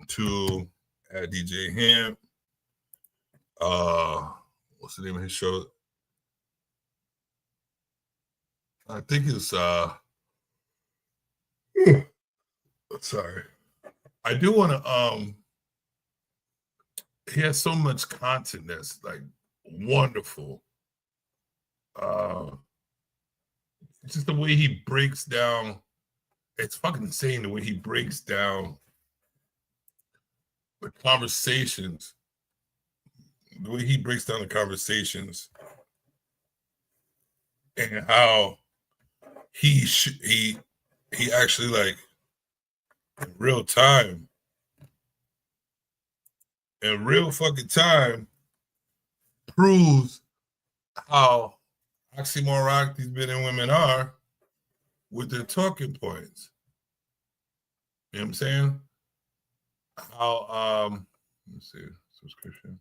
to DJ Hamp. What's the name of his show? I think it's sorry. I do want to he has so much content that's like wonderful. Just the way he breaks down, it's fucking insane the way he breaks down the conversations, the way he breaks down the conversations and how he actually, like, in real fucking time, proves how oxymoronic these men and women are with their talking points. You know what I'm saying? How let's see, subscription.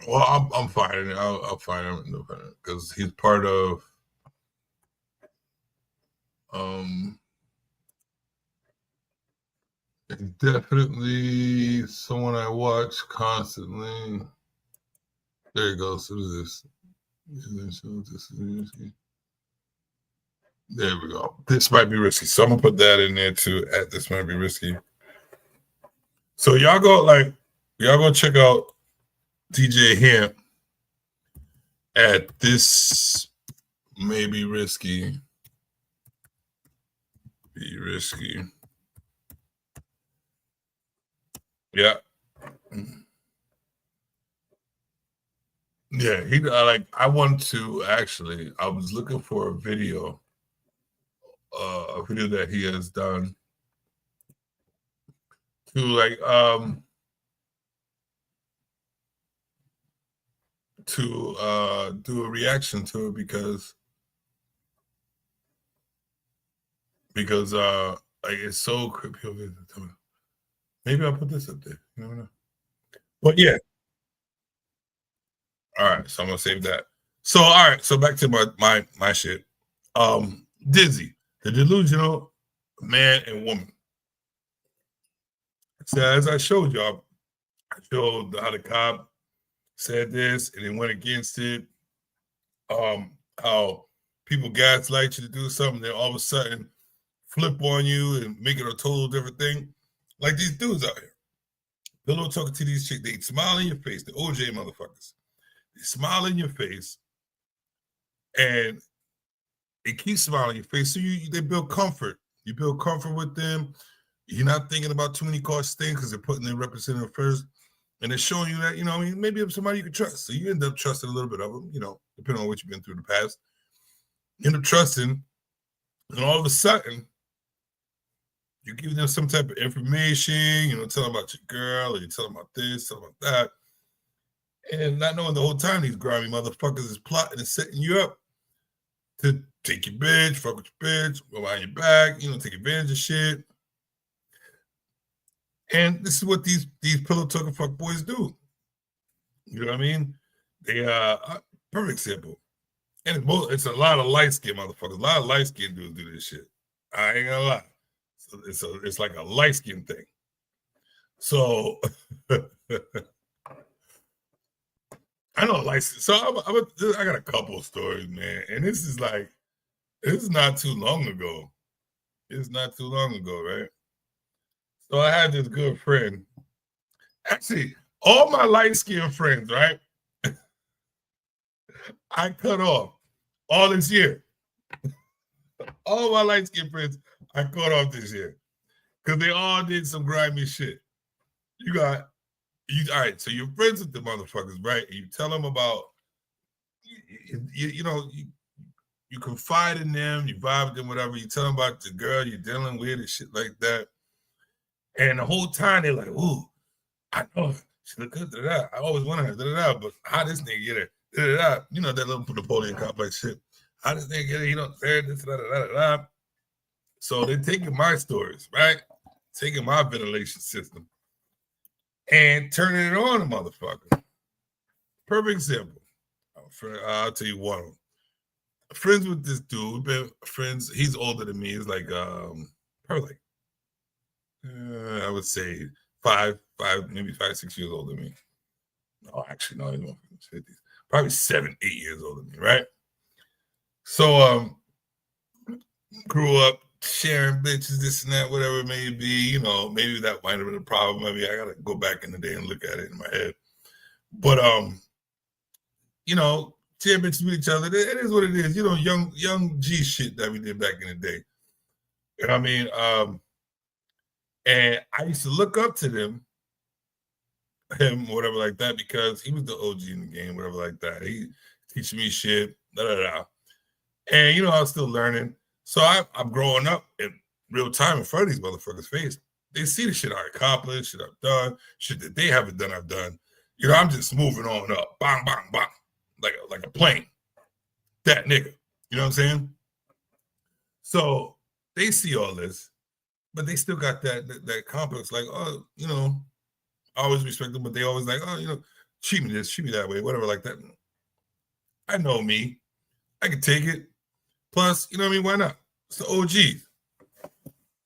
Well, I'm finding it. I'll find him because he's part of it's definitely someone I watch constantly. There you go. So this. There we go. This might be risky. So I'm gonna put that in there too. This might be risky. So y'all go check out DJ Hemp at This May Be Risky. Be risky. Yeah. Yeah, I want to actually, I was looking for a video that he has done to do a reaction to it because it's so creepy. Maybe I'll put this up there. You never know. But yeah. All right, so I'm gonna save that. So all right, so back to my shit. Dizzy, the delusional man and woman. So as I showed y'all, I showed how the cop said this and then went against it. How people gaslight you to do something, then all of a sudden flip on you and make it a total different thing. Like these dudes out here. Pillow talking to these chicks, they smile in your face, the OJ motherfuckers. They smile in your face and they keep smiling in your face. So they build comfort. You build comfort with them. You're not thinking about too many cost things because they're putting their representative first. And they're showing you that, maybe it's somebody you can trust. So you end up trusting a little bit of them, depending on what you've been through in the past. You end up trusting, and all of a sudden, you give them some type of information, tell them about your girl, or you tell them about this, tell them about that. And not knowing the whole time these grimy motherfuckers is plotting and setting you up to take your bitch, fuck with your bitch, go behind your back, take advantage of shit. And this is what these pillow talking fuck boys do. You know what I mean? They perfect example. And it's a lot of light skinned motherfuckers. A lot of light skinned dudes do this shit. I ain't gonna lie. So it's like a light skin thing. So I know light skin. So I got a couple of stories, man. And this is not too long ago. It's not too long ago, right? So I had this good friend. Actually, all my light-skinned friends, right? I cut off all this year. All my light-skinned friends, I cut off this year. Because they all did some grimy shit. All right, so you're friends with the motherfuckers, right? And you tell them about, you confide in them, you vibe with them, whatever. You tell them about the girl you're dealing with and shit like that. And the whole time they're like, ooh, I know her. She look good, da-da-da. I always wanted her, da-da-da. But how this nigga get her? Da-da-da. That little Napoleon complex shit. How this nigga get her? This, da-da-da-da-da. So they're taking my stories, right? Taking my ventilation system and turning it on a motherfucker. Perfect example. I'll tell you one of them. Friends with this dude. We've been friends. He's older than me. He's like, probably I would say 5, maybe 5, 6 years older than me. No, actually, no, he's more 50s. Probably 7, 8 years older than me, right? So, grew up sharing bitches, this and that, whatever it may be. Maybe that might have been a problem. Maybe I gotta go back in the day and look at it in my head. But sharing bitches with each other. It is what it is. Young G shit that we did back in the day. You know what I mean? And I used to look up to them him, whatever like that, because he was the OG in the game, whatever like that. He teaching me shit, And, I was still learning. So I'm growing up in real time in front of these motherfuckers' face. They see the shit I accomplished, shit I've done, shit that they haven't done, I've done. I'm just moving on up. Bang, bang, bang. Like a plane. That nigga. You know what I'm saying? So they see all this, but they still got that complex, like, oh, I always respect them, but they always like, oh, treat me this, treat me that way, whatever, like that. I know me. I can take it. Plus, you know what I mean? Why not? It's the OG.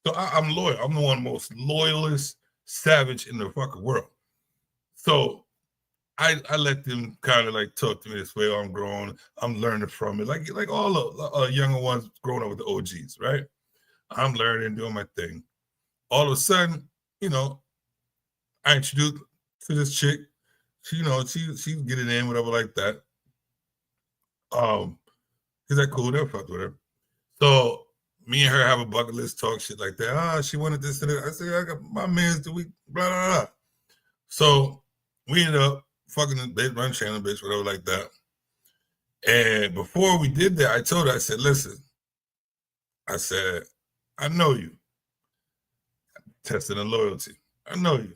So I'm loyal. I'm the one most loyalist savage in the fucking world. So I let them kind of like talk to me this way. I'm growing. I'm learning from it. Like all the younger ones growing up with the OGs, right? I'm learning, doing my thing. All of a sudden, I introduced to this chick. She's getting in, whatever like that. Is that cool? Never fucked with her. So me and her have a bucket list talk, shit like that. She wanted this and that. I said, I got my man's the week, blah, blah, blah. So we ended up fucking the bitch, run channel bitch, whatever like that. And before we did that, I told her, I said, listen, I said, I know you. Testing the loyalty. I know you.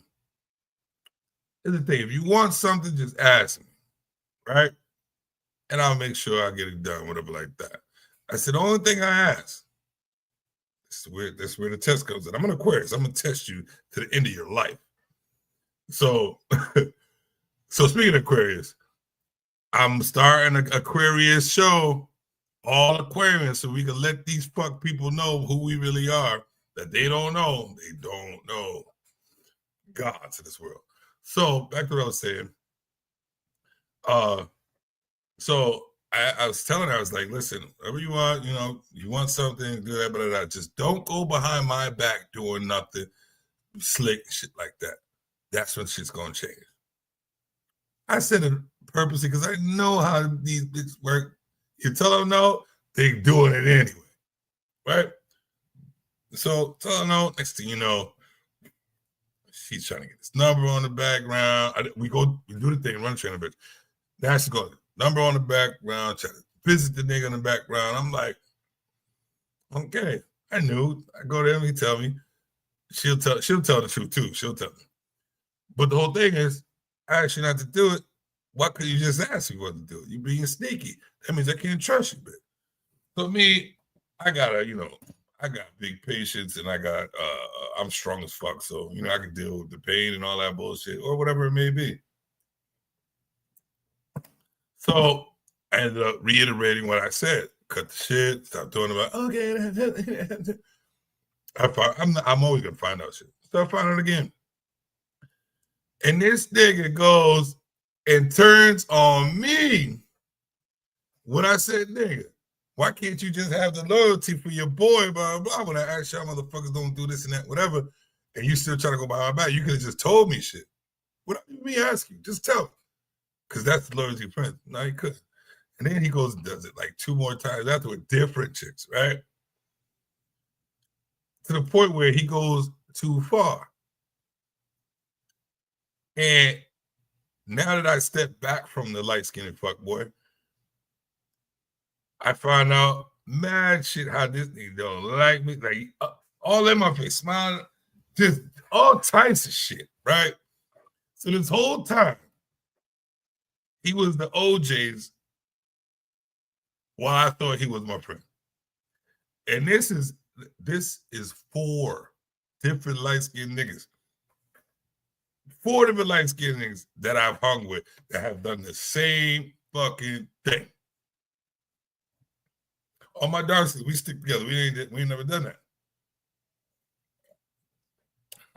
Here's the thing. If you want something, just ask me, right? And I'll make sure I get it done, whatever like that. I said, the only thing I ask, that's where the test comes in. I'm an Aquarius. I'm going to test you to the end of your life. So, speaking of Aquarius, I'm starting an Aquarius show, all Aquarius, so we can let these fuck people know who we really are, that they don't know. They don't know gods in this world. So, back to what I was saying. So I was telling her, I was like, listen, whatever you want, you want something, do that, but just don't go behind my back doing nothing slick, shit like that. That's when shit's going to change. I said it purposely because I know how these bitches work. You tell them no, they doing it anyway, right? So tell them no, next thing you know, she's trying to get this number on the background. We do the thing, run channel bitch. Now she's going, number on the background, try to visit the nigga in the background. I'm like, okay, I knew. I go there and he tell me. She'll tell the truth too. She'll tell me. But the whole thing is, I asked you not to do it. Why couldn't you just ask me what to do? You being sneaky. That means I can't trust you, bitch. So me, I got big patience and I'm strong as fuck. So, I can deal with the pain and all that bullshit or whatever it may be. So I ended up reiterating what I said. Cut the shit. Stop doing about, okay. I'm always going to find out shit. Start finding out again. And this nigga goes and turns on me when I said, nigga, why can't you just have the loyalty for your boy, blah, blah, blah, when I asked y'all motherfuckers don't do this and that, whatever, and you still trying to go behind my back? You could have just told me shit. What do me ask you? Just tell me. Because that's the loyalty friend. No, he couldn't. And then he goes and does it like 2 more times after with different chicks, right? To the point where he goes too far. And now that I step back from the light-skinned fuck boy, I find out mad shit how this nigga don't like me. Like, all in my face, smiling, just all types of shit, right? So this whole time, he was the OJ's while I thought he was my friend. And this is 4 different light-skinned niggas. 4 different light-skinned niggas that I've hung with that have done the same fucking thing. On my dark skin, we stick together. We ain't never done that.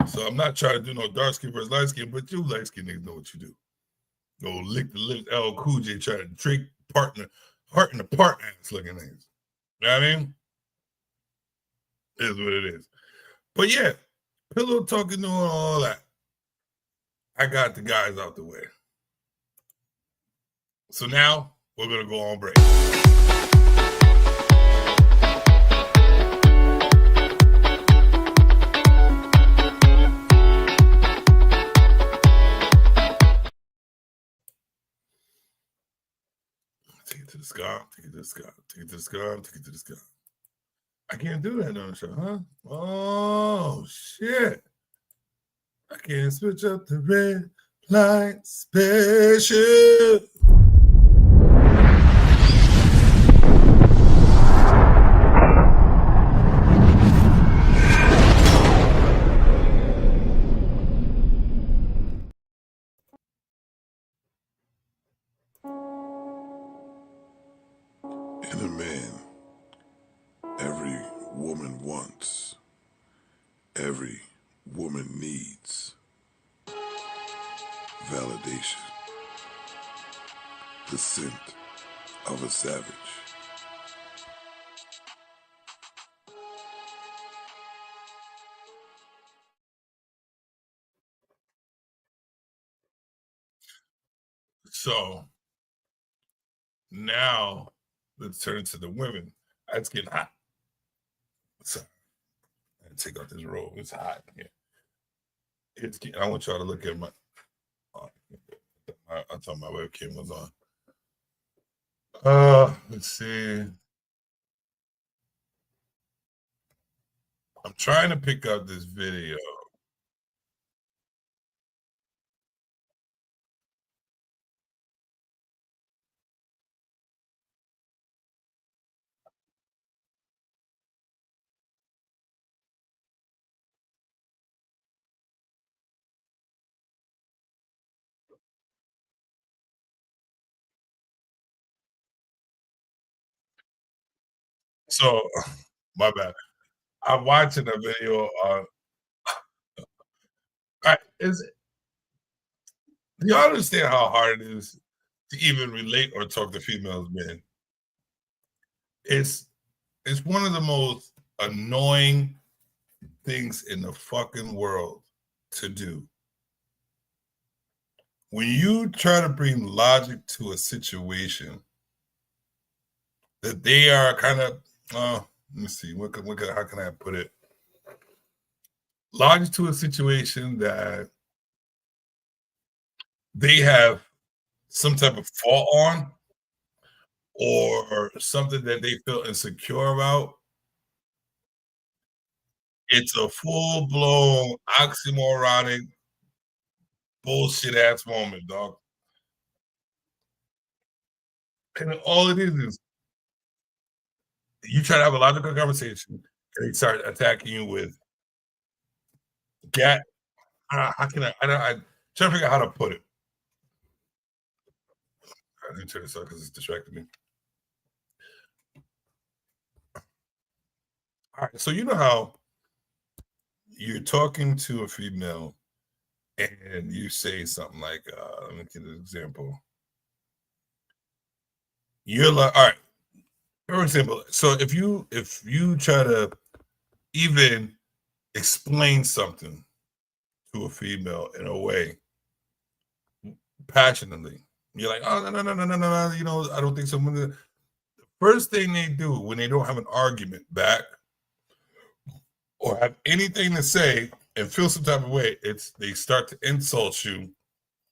So I'm not trying to do no dark skin versus light skin, but you light skin niggas know what you do. Go lick the lips, L Cool J, try to drink partner, heart in the part ass looking niggas. You know what I mean? It is what it is. But yeah, pillow talking, doing all that. I got the guys out the way. So now we're going to go on break. this guy, take it to this guy, take it to this guy, take it to this guy. I can't do that on the show, huh? Oh, shit. I can't switch up the red light special. In a man, every woman wants, every woman needs validation, the scent of a savage. So now let's turn to the women. It's getting hot. So I take off this robe. It's hot here. I want y'all to look at my. I thought my webcam was on. Let's see. I'm trying to pick up this video. So, my bad. I'm watching a video on. Do y'all understand how hard it is to even relate or talk to females, man? It's one of the most annoying things in the fucking world to do. When you try to bring logic to a situation that they are kind of, let me see, how can I put it? Logic to a situation that they have some type of fault on or something that they feel insecure about. It's a full-blown oxymoronic bullshit ass moment, dog. And all it is you try to have a logical conversation and they start attacking you with how can I'm trying to figure out how to put it. I need to turn this off because it's distracting me. All right, so you know how you're talking to a female and you say something like, let me give an example. You're like, all right, for example, so if you try to even explain something to a female in a way passionately, you're like, oh, no, you know, I don't think so. The first thing they do when they don't have an argument back or have anything to say and feel some type of way, it's they start to insult you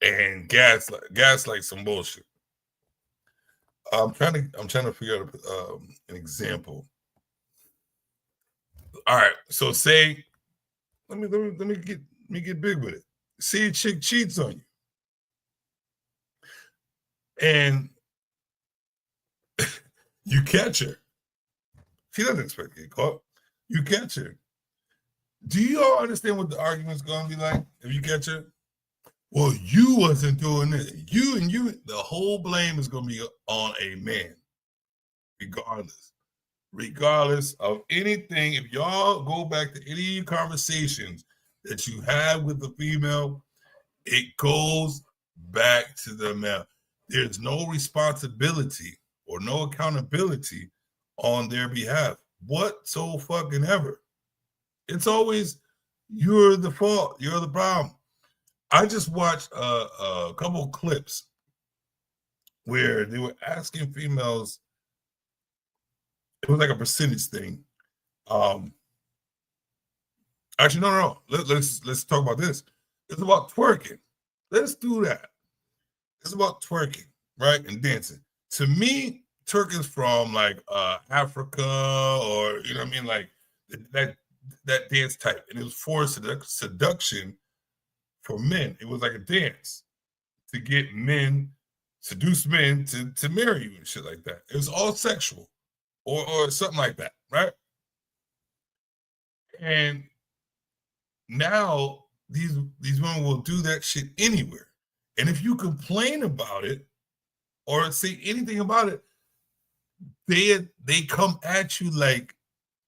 and gaslight some bullshit. I'm trying to figure out an example. All right, so say, let me get big with it. Say a chick cheats on you, and you catch her. She doesn't expect to get caught. You catch her. Do you all understand what the argument's going to be like if you catch her? Well, you wasn't doing it. The whole blame is going to be on a man, regardless of anything. If y'all go back to any conversations that you have with the female, it goes back to the male. There's no responsibility or no accountability on their behalf whatsoever. It's always, you're the fault, you're the problem. I just watched a couple of clips where they were asking females, it was like a percentage thing. Actually, no. Let's talk about this. It's about twerking. Let's do that. It's about twerking, right? And dancing. To me, twerking from like Africa, or you know what I mean, like that dance type, and it was for seduction for men. It was like a dance to get men, seduce men to marry you and shit like that. It was all sexual, or something like that, right? And now these women will do that shit anywhere, and if you complain about it or say anything about it, they come at you like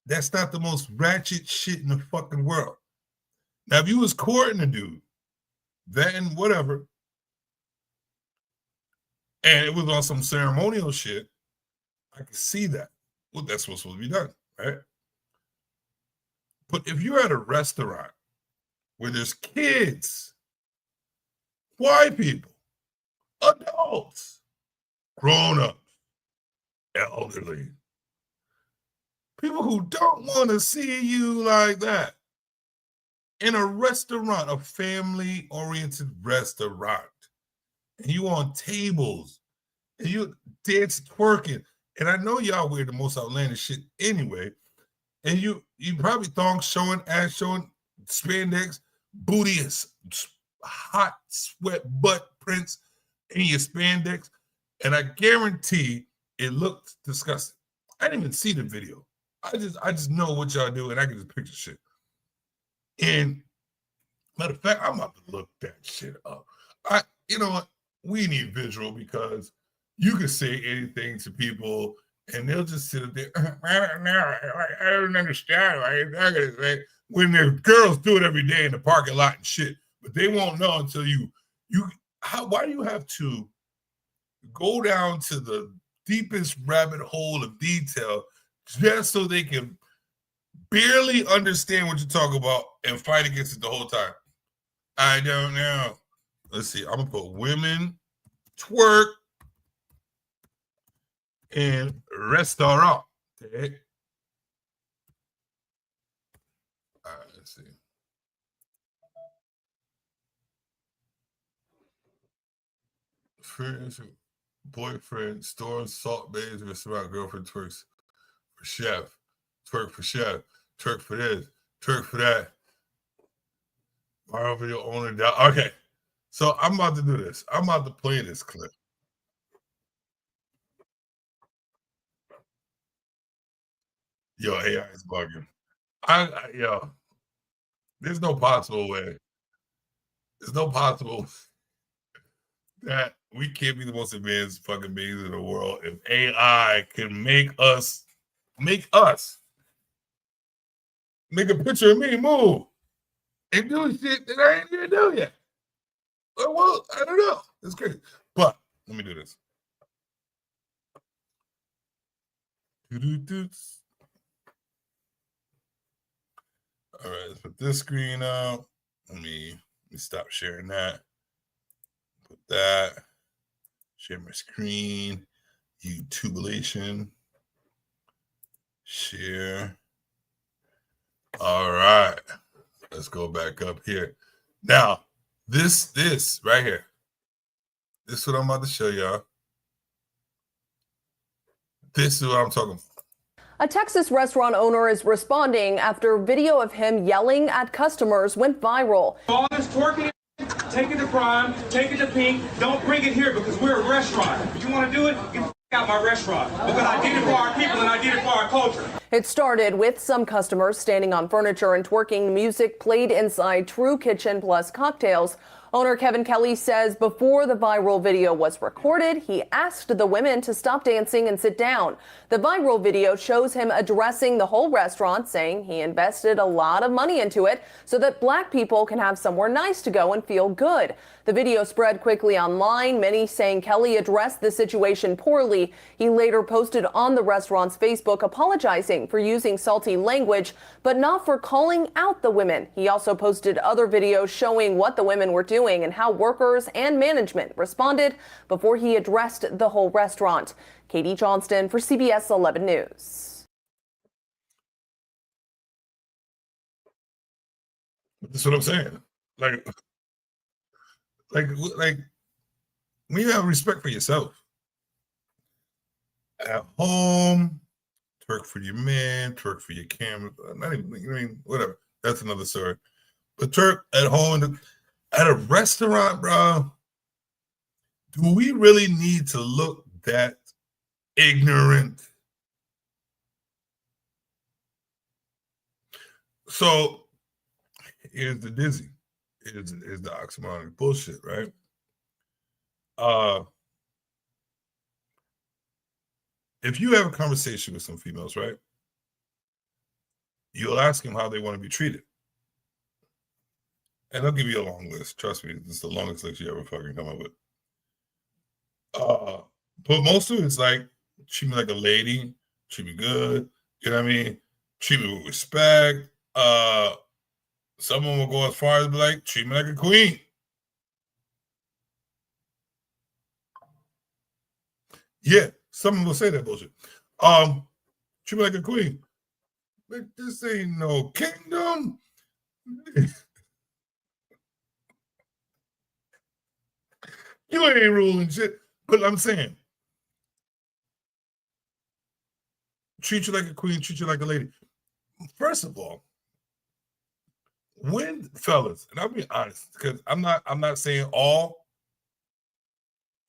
that's not the most ratchet shit in the fucking world. Now, if you was courting a dude, then whatever, and it was on some ceremonial shit, I can see that. Well, that's what's supposed to be done, right? But if you're at a restaurant where there's kids, white people, adults, grown-ups, elderly, people who don't want to see you like that in a restaurant, a family-oriented restaurant, and you on tables, and you dance twerking, and I know y'all wear the most outlandish shit anyway, and you probably thongs showing, ass showing, spandex, booty is hot sweat butt prints in your spandex, and I guarantee it looked disgusting. I didn't even see the video. I just know what y'all do, and I can just picture shit. And matter of fact, I'm about to look that shit up. You know what? We need visual, because you can say anything to people and they'll just sit up there. I don't understand. When the girls do it every day in the parking lot and shit, but they won't know until why do you have to go down to the deepest rabbit hole of detail just so they can barely understand what you're talking about and fight against it the whole time? I don't know. Let's see. I'm gonna put women twerk in restaurant. Okay. All right, let's see. Friends, boyfriend, store, salt bays, restaurant, girlfriend twerks for chef, twerk for chef, twerk for this, twerk for that. Viral video owner down. Okay, so I'm about to do this. I'm about to play this clip. Yo, AI is bugging. Yo, there's no possible way. There's no possible that we can't be the most advanced fucking beings in the world if AI can make a picture of me move and do shit that I ain't gonna do yet. Well, I don't know. It's crazy. But let me do this. All right, let's put this screen out. Let me stop sharing that. Put that. Share my screen. YouTubeation. Share. All right. Let's go back up here. Now, this right here. This is what I'm about to show y'all. This is what I'm talking about. A Texas restaurant owner is responding after video of him yelling at customers went viral. All this twerking, take it to Prime, take it to Pink. Don't bring it here because we're a restaurant. If you want to do it, get the out my restaurant. Because I did it for our people and I did it for our culture. It started with some customers standing on furniture and twerking music played inside True Kitchen Plus Cocktails. Owner Kevin Kelly says before the viral video was recorded, he asked the women to stop dancing and sit down. The viral video shows him addressing the whole restaurant, saying he invested a lot of money into it so that black people can have somewhere nice to go and feel good. The video spread quickly online, many saying Kelly addressed the situation poorly. He later posted on the restaurant's Facebook apologizing for using salty language, but not for calling out the women. He also posted other videos showing what the women were doing and how workers and management responded before he addressed the whole restaurant. Katie Johnston for CBS 11 News. That's what I'm saying. Like when you have respect for yourself, At home, twerk for your man, twerk for your camera. Not even, I mean, whatever. That's another story. But twerk at home, at a restaurant, bro. Do we really need to look that ignorant? So here's the dizzy. Here's the oxymoronic bullshit, right? If you have a conversation with some females, right? You'll ask them how they want to be treated. And they'll give you a long list. Trust me, this is the longest list you ever fucking come up with. But most of it's like, treat me like a lady, treat me good, you know what I mean? Treat me with respect. Someone will go as far as be like, treat me like a queen. Yeah, someone will say that bullshit. Treat me like a queen. But this ain't no kingdom. You ain't ruling shit. But I'm saying, treat you like a queen, treat you like a lady. First of all, when fellas, and I'll be honest, because I'm not saying all,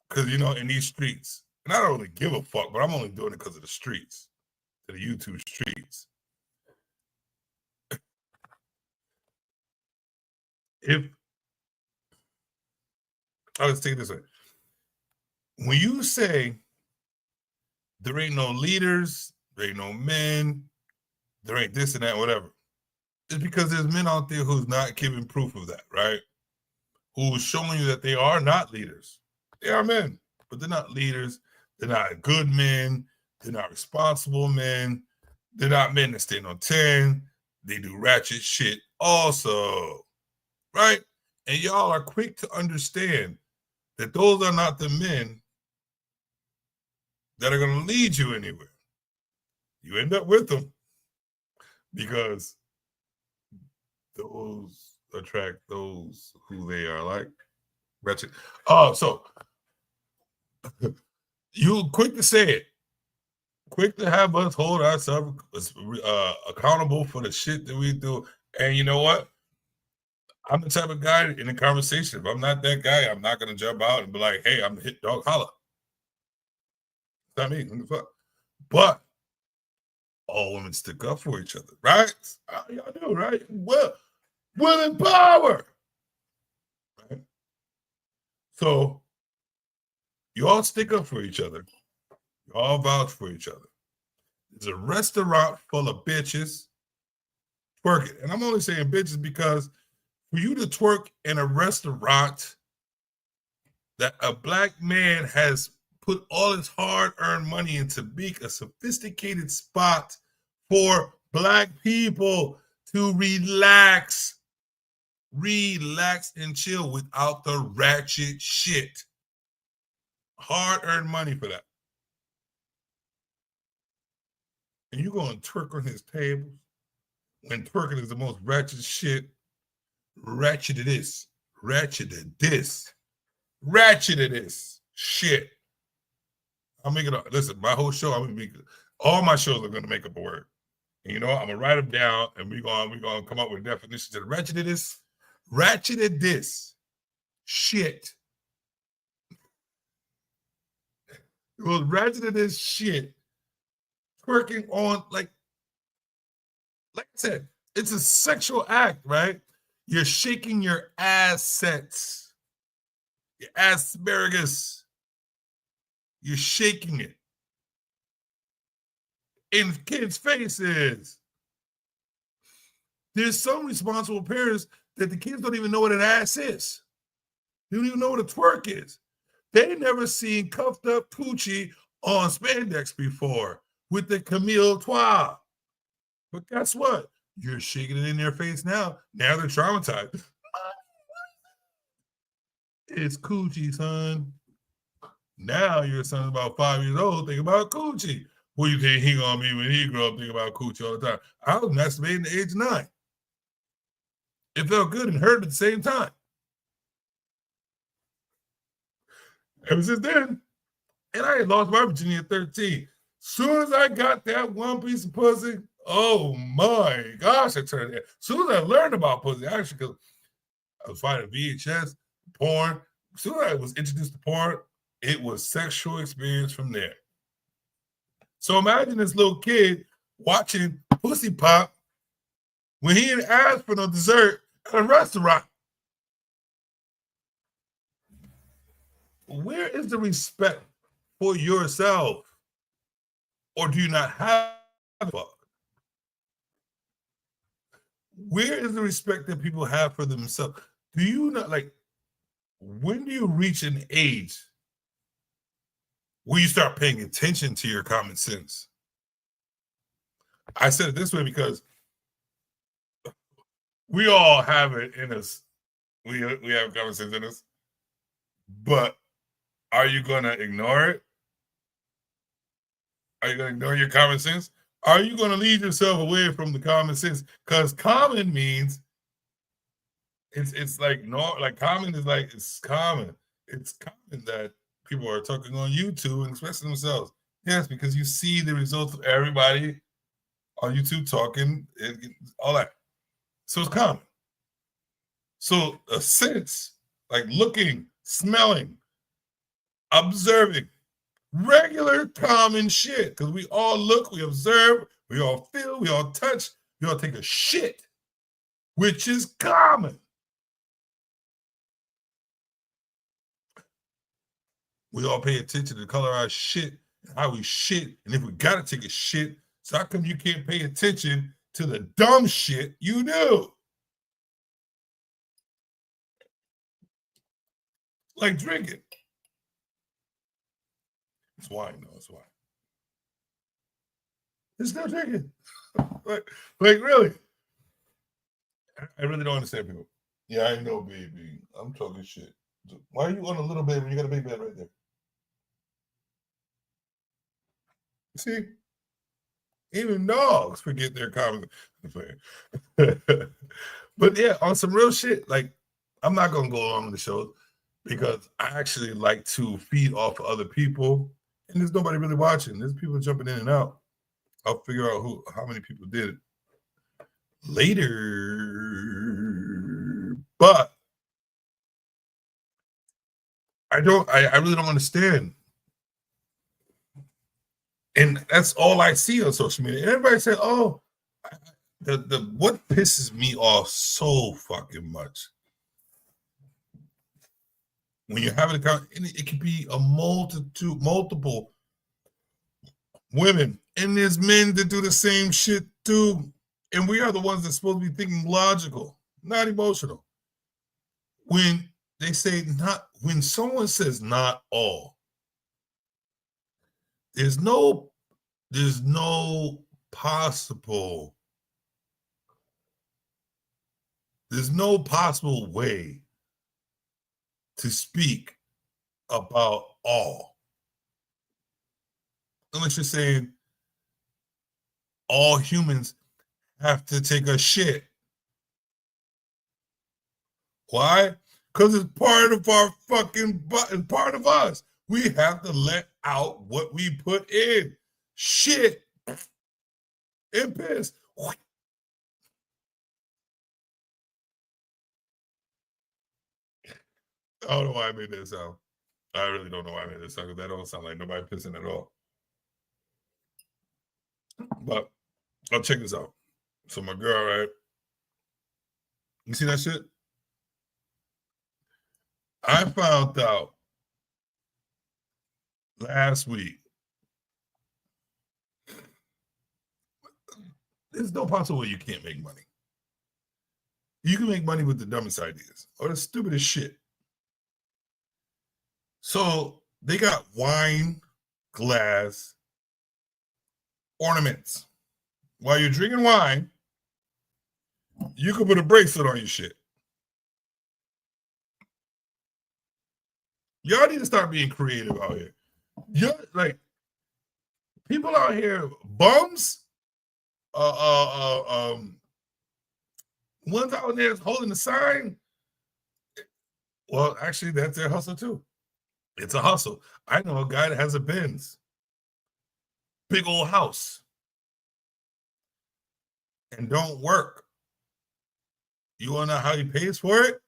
because you know, in these streets, and I don't really give a fuck, but I'm only doing it because of the streets, the YouTube streets. Let's take it this way. When you say there ain't no leaders, there ain't no men, there ain't this and that, whatever, it's because there's men out there who's not giving proof of that, right? Who's showing you that they are not leaders. They are men, but they're not leaders. They're not good men. They're not responsible men. They're not men that stand on 10. They do ratchet shit also, right? And y'all are quick to understand that those are not the men that are going to lead you anywhere. You end up with them because those attract those who they are like. Wretched. So you quick to say it. Quick to have us hold ourselves accountable for the shit that we do. And you know what? I'm the type of guy in a conversation. If I'm not that guy, I'm not going to jump out and be like, hey, I'm the hit dog, holla. That's not me. But all women stick up for each other, right? Y'all do, right? Well, women power. Right? So you all stick up for each other. You all vouch for each other. There's a restaurant full of bitches twerking. And I'm only saying bitches because for you to twerk in a restaurant that a black man has put all his hard-earned money into being a sophisticated spot for black people to relax and chill without the ratchet shit. Hard-earned money for that. And you going to twerk on his tables when twerking is the most ratchet shit. Ratchet it is. Ratchet it is. Ratchet it is. Shit. I'll make it up. Listen, my whole show, all my shows are going to make up a word. And you know what? I'm going to write them down and we're going to come up with definitions of ratchet it is. Ratchet it is. Shit. Well, ratchet it is shit. Twerking on, like I said, it's a sexual act, right? You're shaking your assets, your asparagus. You're shaking it in kids' faces. There's some responsible parents that the kids don't even know what an ass is. They don't even know what a twerk is. They never seen cuffed up coochie on spandex before with the Camille Toile. But guess what? You're shaking it in their face now. Now they're traumatized. It's coochie, son. Now your son's about 5 years old thinking about coochie. What do you think he gonna be when he grow up thinking about coochie all the time? I was masturbating at age 9. It felt good and hurt at the same time. Ever since then, and I had lost my virginity at 13. Soon as I got that one piece of pussy, oh my gosh, I turned it. Soon as I learned about pussy, actually, because I was finding VHS, porn. As soon as I was introduced to porn, it was sexual experience from there. So imagine this little kid watching pussy pop when he didn't ask for no dessert at a restaurant. Where is the respect for yourself? Or do you not have it? Where is the respect that people have for themselves? Do you not, like, when do you reach an age where you start paying attention to your common sense? I said it this way because we all have it in us. We have common sense in us. But are you going to ignore it? Are you going to ignore your common sense? Are you going to lead yourself away from the common sense? Because common means it's like no, like common is like it's common. It's common that people are talking on YouTube and expressing themselves. Yes, because you see the results of everybody on YouTube talking and all that. So it's common. So a sense, like looking, smelling, observing, regular common shit. Because we all look, we observe, we all feel, we all touch, we all take a shit, which is common. We all pay attention to the color of our shit, how we shit, and if we gotta take a shit, so how come you can't pay attention to the dumb shit you do? Like drinking. It's wine, no, it's wine. It's still drinking. like really. I really don't understand people. Yeah, I know, baby. I'm talking shit. Why are you on a little bed when you got a big bed right there? See? Even dogs forget their common. But yeah, on some real shit, like, I'm not going to go along with the show because I actually like to feed off of other people, and there's nobody really watching. There's people jumping in and out. I'll figure out how many people did it later. But I really don't understand. And that's all I see on social media. And everybody said, oh, what pisses me off so fucking much when you're having it could be a multiple women, and there's men that do the same shit too. And we are the ones that's supposed to be thinking logical, not emotional. When they say when someone says not all, there's no possible way to speak about all. Unless you're saying all humans have to take a shit. Why? Because it's part of our fucking it's part of us. We have to let out what we put in. Shit. And piss. I don't know why I made that sound. I really don't know why I made that sound, because that don't sound like nobody pissing at all. But I'll check this out. So my girl, right? You see that shit? I found out last week. There's no possible way you can't make money. You can make money with the dumbest ideas or the stupidest shit. So they got wine glass ornaments. While you're drinking wine, you can put a bracelet on your shit. Y'all need to start being creative out here. You're like, people out here, bums, ones out there holding the sign. Well, actually, that's their hustle too. It's a hustle. I know a guy that has a Benz. big old house and don't work. You want to know how he pays for it?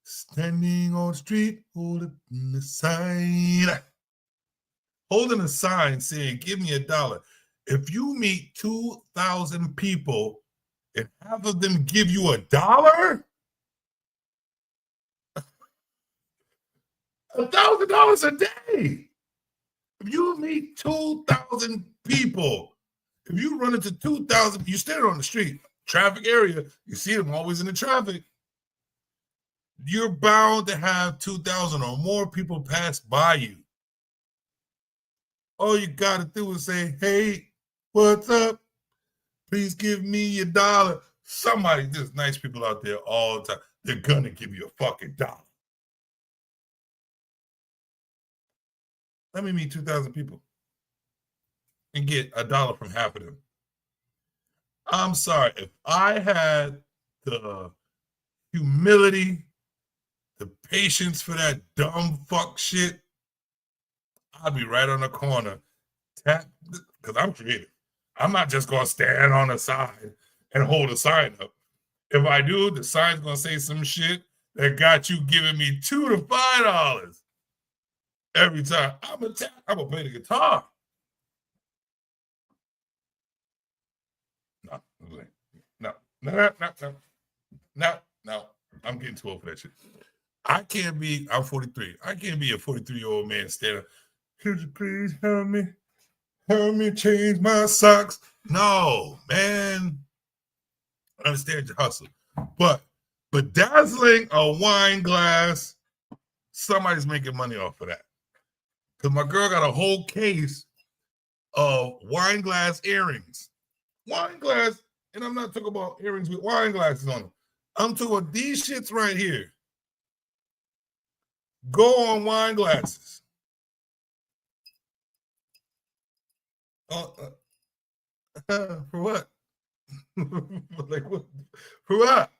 Standing on the street, holding the sign. Holding a sign saying, give me $1. If you meet 2,000 people and half of them give you $1, $1,000 a day. If you meet 2,000 people, if you run into 2,000, you stand on the street, traffic area, you see them always in the traffic. You're bound to have 2,000 or more people pass by you. All you got to do is say, hey, what's up? Please give me $1. Somebody, there's nice people out there all the time. They're going to give you a fucking $1. Let me meet 2,000 people and get $1 from half of them. I'm sorry. If I had the humility, the patience for that dumb fuck shit, I'd be right on the corner. Because I'm creative. I'm not just going to stand on the side and hold a sign up. If I do, the sign's going to say some shit that got you giving me $2 to $5 every time. I'm going to play the guitar. No. I'm getting too old for that shit. I'm 43. I can't be a 43-year-old man standing. Could you please help me change my socks? No, man. I understand your hustle. But bedazzling a wine glass, somebody's making money off of that. Because my girl got a whole case of wine glass earrings. Wine glass, and I'm not talking about earrings with wine glasses on them. I'm talking about these shits right here. Go on wine glasses. For what? Like what? For what?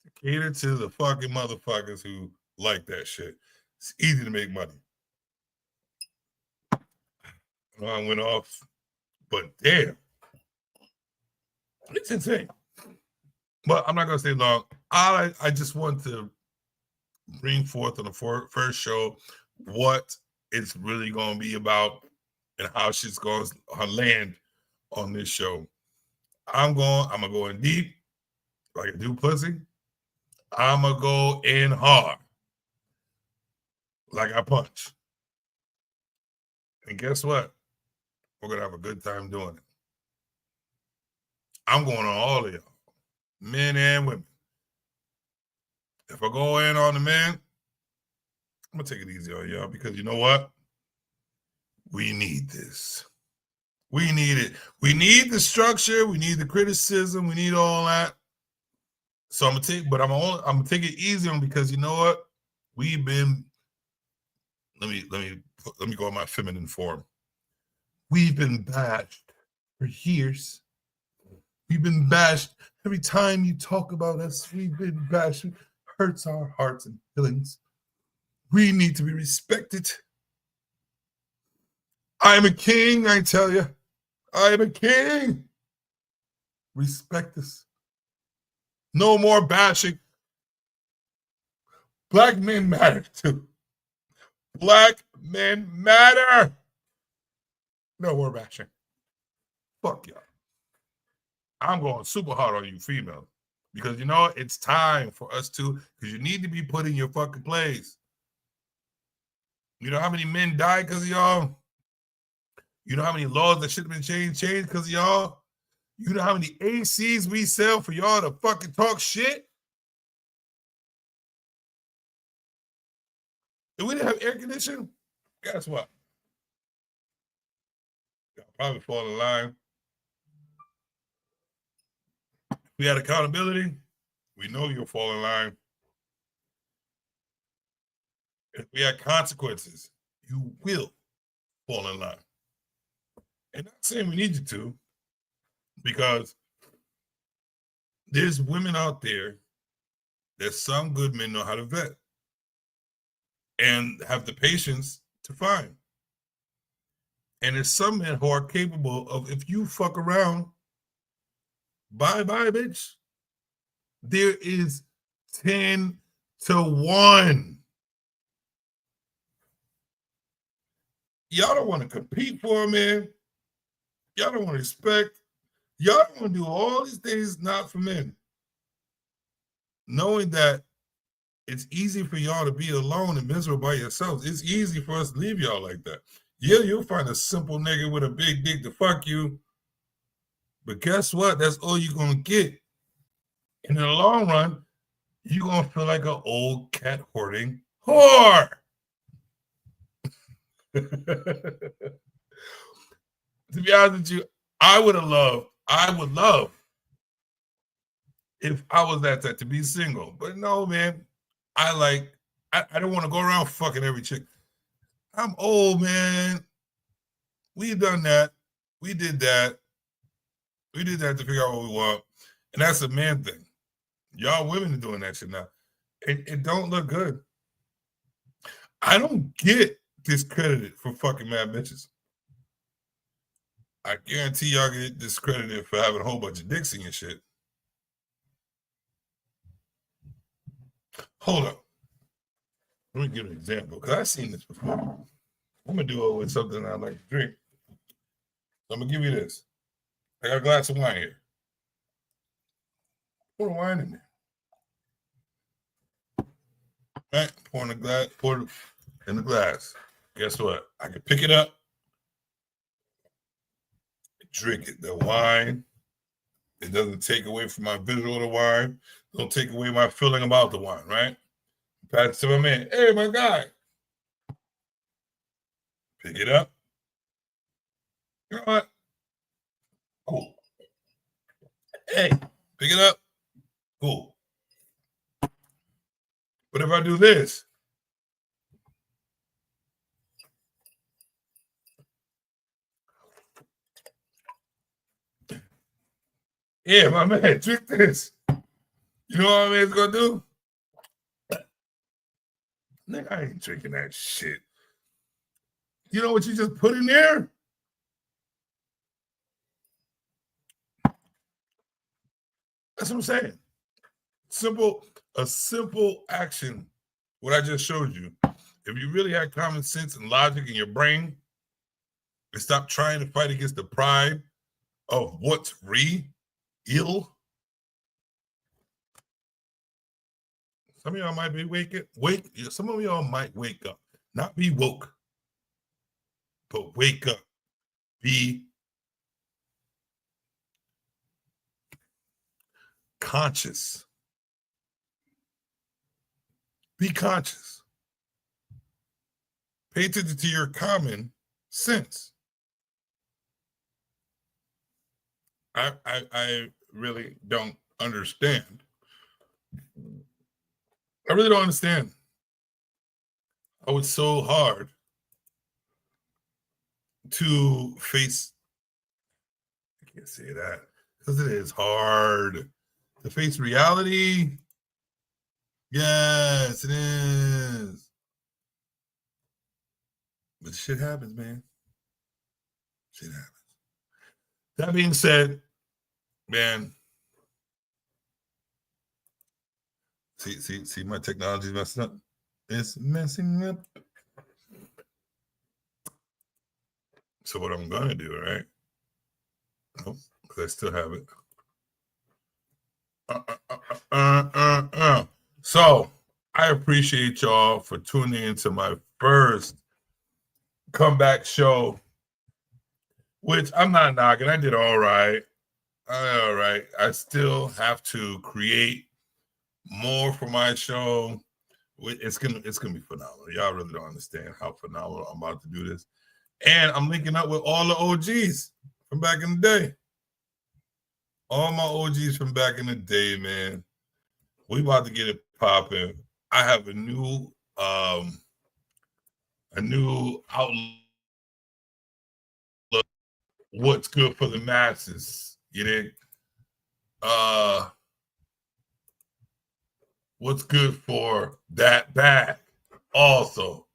To cater to the fucking motherfuckers who like that shit. It's easy to make money. I went off, but damn, it's insane. But I'm not gonna stay long. I just want to bring forth on the first show what it's really gonna be about and how shit's going to land on this show. I'm gonna go in deep like a do pussy. I'm gonna go in hard like I punch. And guess what? We're gonna have a good time doing it. I'm going on all of y'all, men and women. If I go in on the men, I'm gonna take it easy on y'all because you know what? We need this. We need it. We need the structure. We need the criticism. We need all that. So I'm gonna take it easy on because you know what? We've been. Let me go on my feminine form. We've been bashed for years. We've been bashed every time you talk about us. We've been bashed. It hurts our hearts and feelings. We need to be respected. I am a king, I tell you. I am a king. Respect us. No more bashing. Black men matter too. Black men matter. No more bashing. Fuck y'all. I'm going super hard on you females. Because you know it's time for us to, because you need to be put in your fucking place. You know how many men died because of y'all? You know how many laws that should have been changed because of y'all? You know how many ACs we sell for y'all to fucking talk shit? If we didn't have air conditioning, guess what? Y'all probably fall in line. If we had accountability, we know you'll fall in line. If we had consequences, you will fall in line. And not saying we need you to, because there's women out there that some good men know how to vet and have the patience to find. And there's some men who are capable of, if you fuck around, bye-bye, bitch. There is 10 to 1. Y'all don't want to compete for a man. Y'all don't want to respect. Y'all don't want to do all these things not for men. Knowing that it's easy for y'all to be alone and miserable by yourselves. It's easy for us to leave y'all like that. Yeah, you'll find a simple nigga with a big dick to fuck you. But guess what? That's all you're going to get. And in the long run, you're going to feel like an old cat hoarding whore. To be honest with you, I would love if I was that type to be single. But no, man, I don't want to go around fucking every chick. I'm old, man. We've done that. We did that. We did that to figure out what we want. And that's a man thing. Y'all women are doing that shit now. It don't look good. I don't get discredited for fucking mad bitches. I guarantee y'all get discredited for having a whole bunch of dicks in your shit. Hold up. Let me give an example, because I've seen this before. I'm going to do it with something I like to drink. So I'm going to give you this. I got a glass of wine here. Pour the wine in there. Right? Pour it in the glass. Guess what? I can pick it up, drink it. The wine, it doesn't take away from my visual of the wine. Don't take away my feeling about the wine, right? Pass it to my man. Hey, my guy. Pick it up. You know what? Cool. Hey, pick it up. Cool. But if I do this, yeah, my man, drink this. You know what my man's gonna do? Nigga, I ain't drinking that shit. You know what you just put in there? That's what I'm saying. A simple action, what I just showed you. If you really had common sense and logic in your brain, and stop trying to fight against the pride of what's real. Some of y'all might be some of y'all might wake up. Not be woke, but wake up. Be conscious. Be conscious. Pay attention to your common sense. I really don't understand. I really don't understand how it's so hard to face. I can't say that because it is hard to face reality. Yes, it is. But shit happens, man. Shit happens. That being said, man. See, my technology's messing up. It's messing up. So what I'm gonna do, right? Oh, because I still have it. So I appreciate y'all for tuning into my first comeback show, which I'm not knocking. I did all right. All right. I still have to create more for my show. It's gonna be phenomenal. Y'all really don't understand how phenomenal I'm about to do this. And I'm linking up with all the OGs from back in the day. All my OGs from back in the day, man. We about to get it popping. I have a new outlook. What's good for the masses? You know? What's good for that bag also.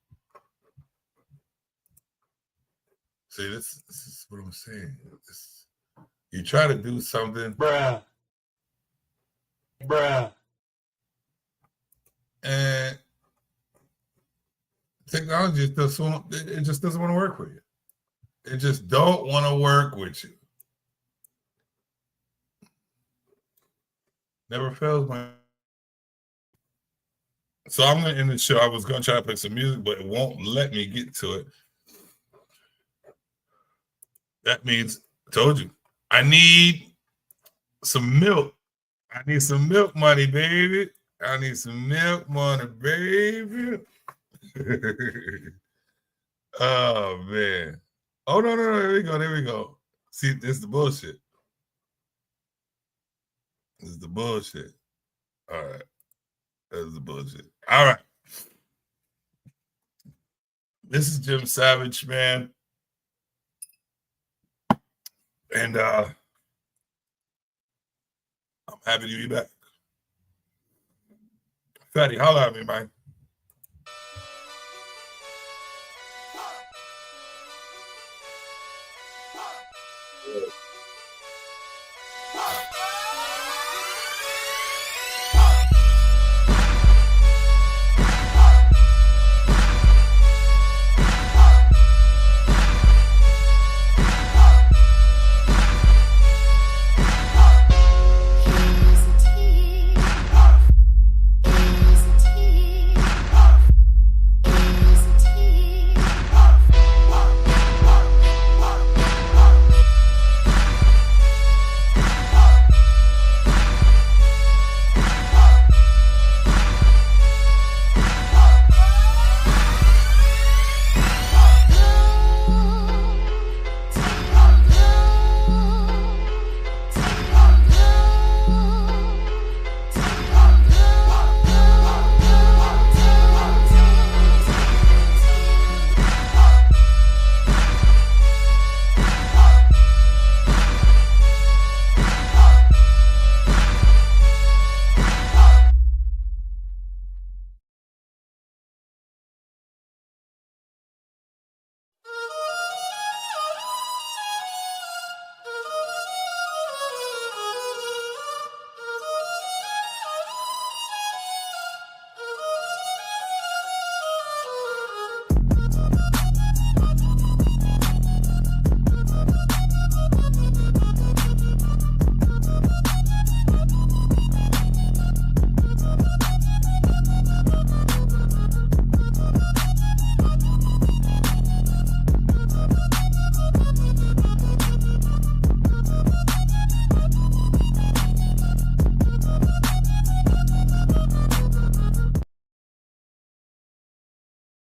See, this is what I'm saying. You try to do something, Bruh. and technology just doesn't want to work with you. It just don't want to work with you. Never fails, man. So I'm gonna end the show. I was gonna try to play some music, but it won't let me get to it. That means I told you I need some milk. I need some milk money, baby. I need some milk money, baby. Oh man. Oh no. There we go. See, this is the bullshit. This is the bullshit. All right. This is the bullshit. All right. This is Jim Savage, man. And I'm happy to be back. Fatty, holla at me, man.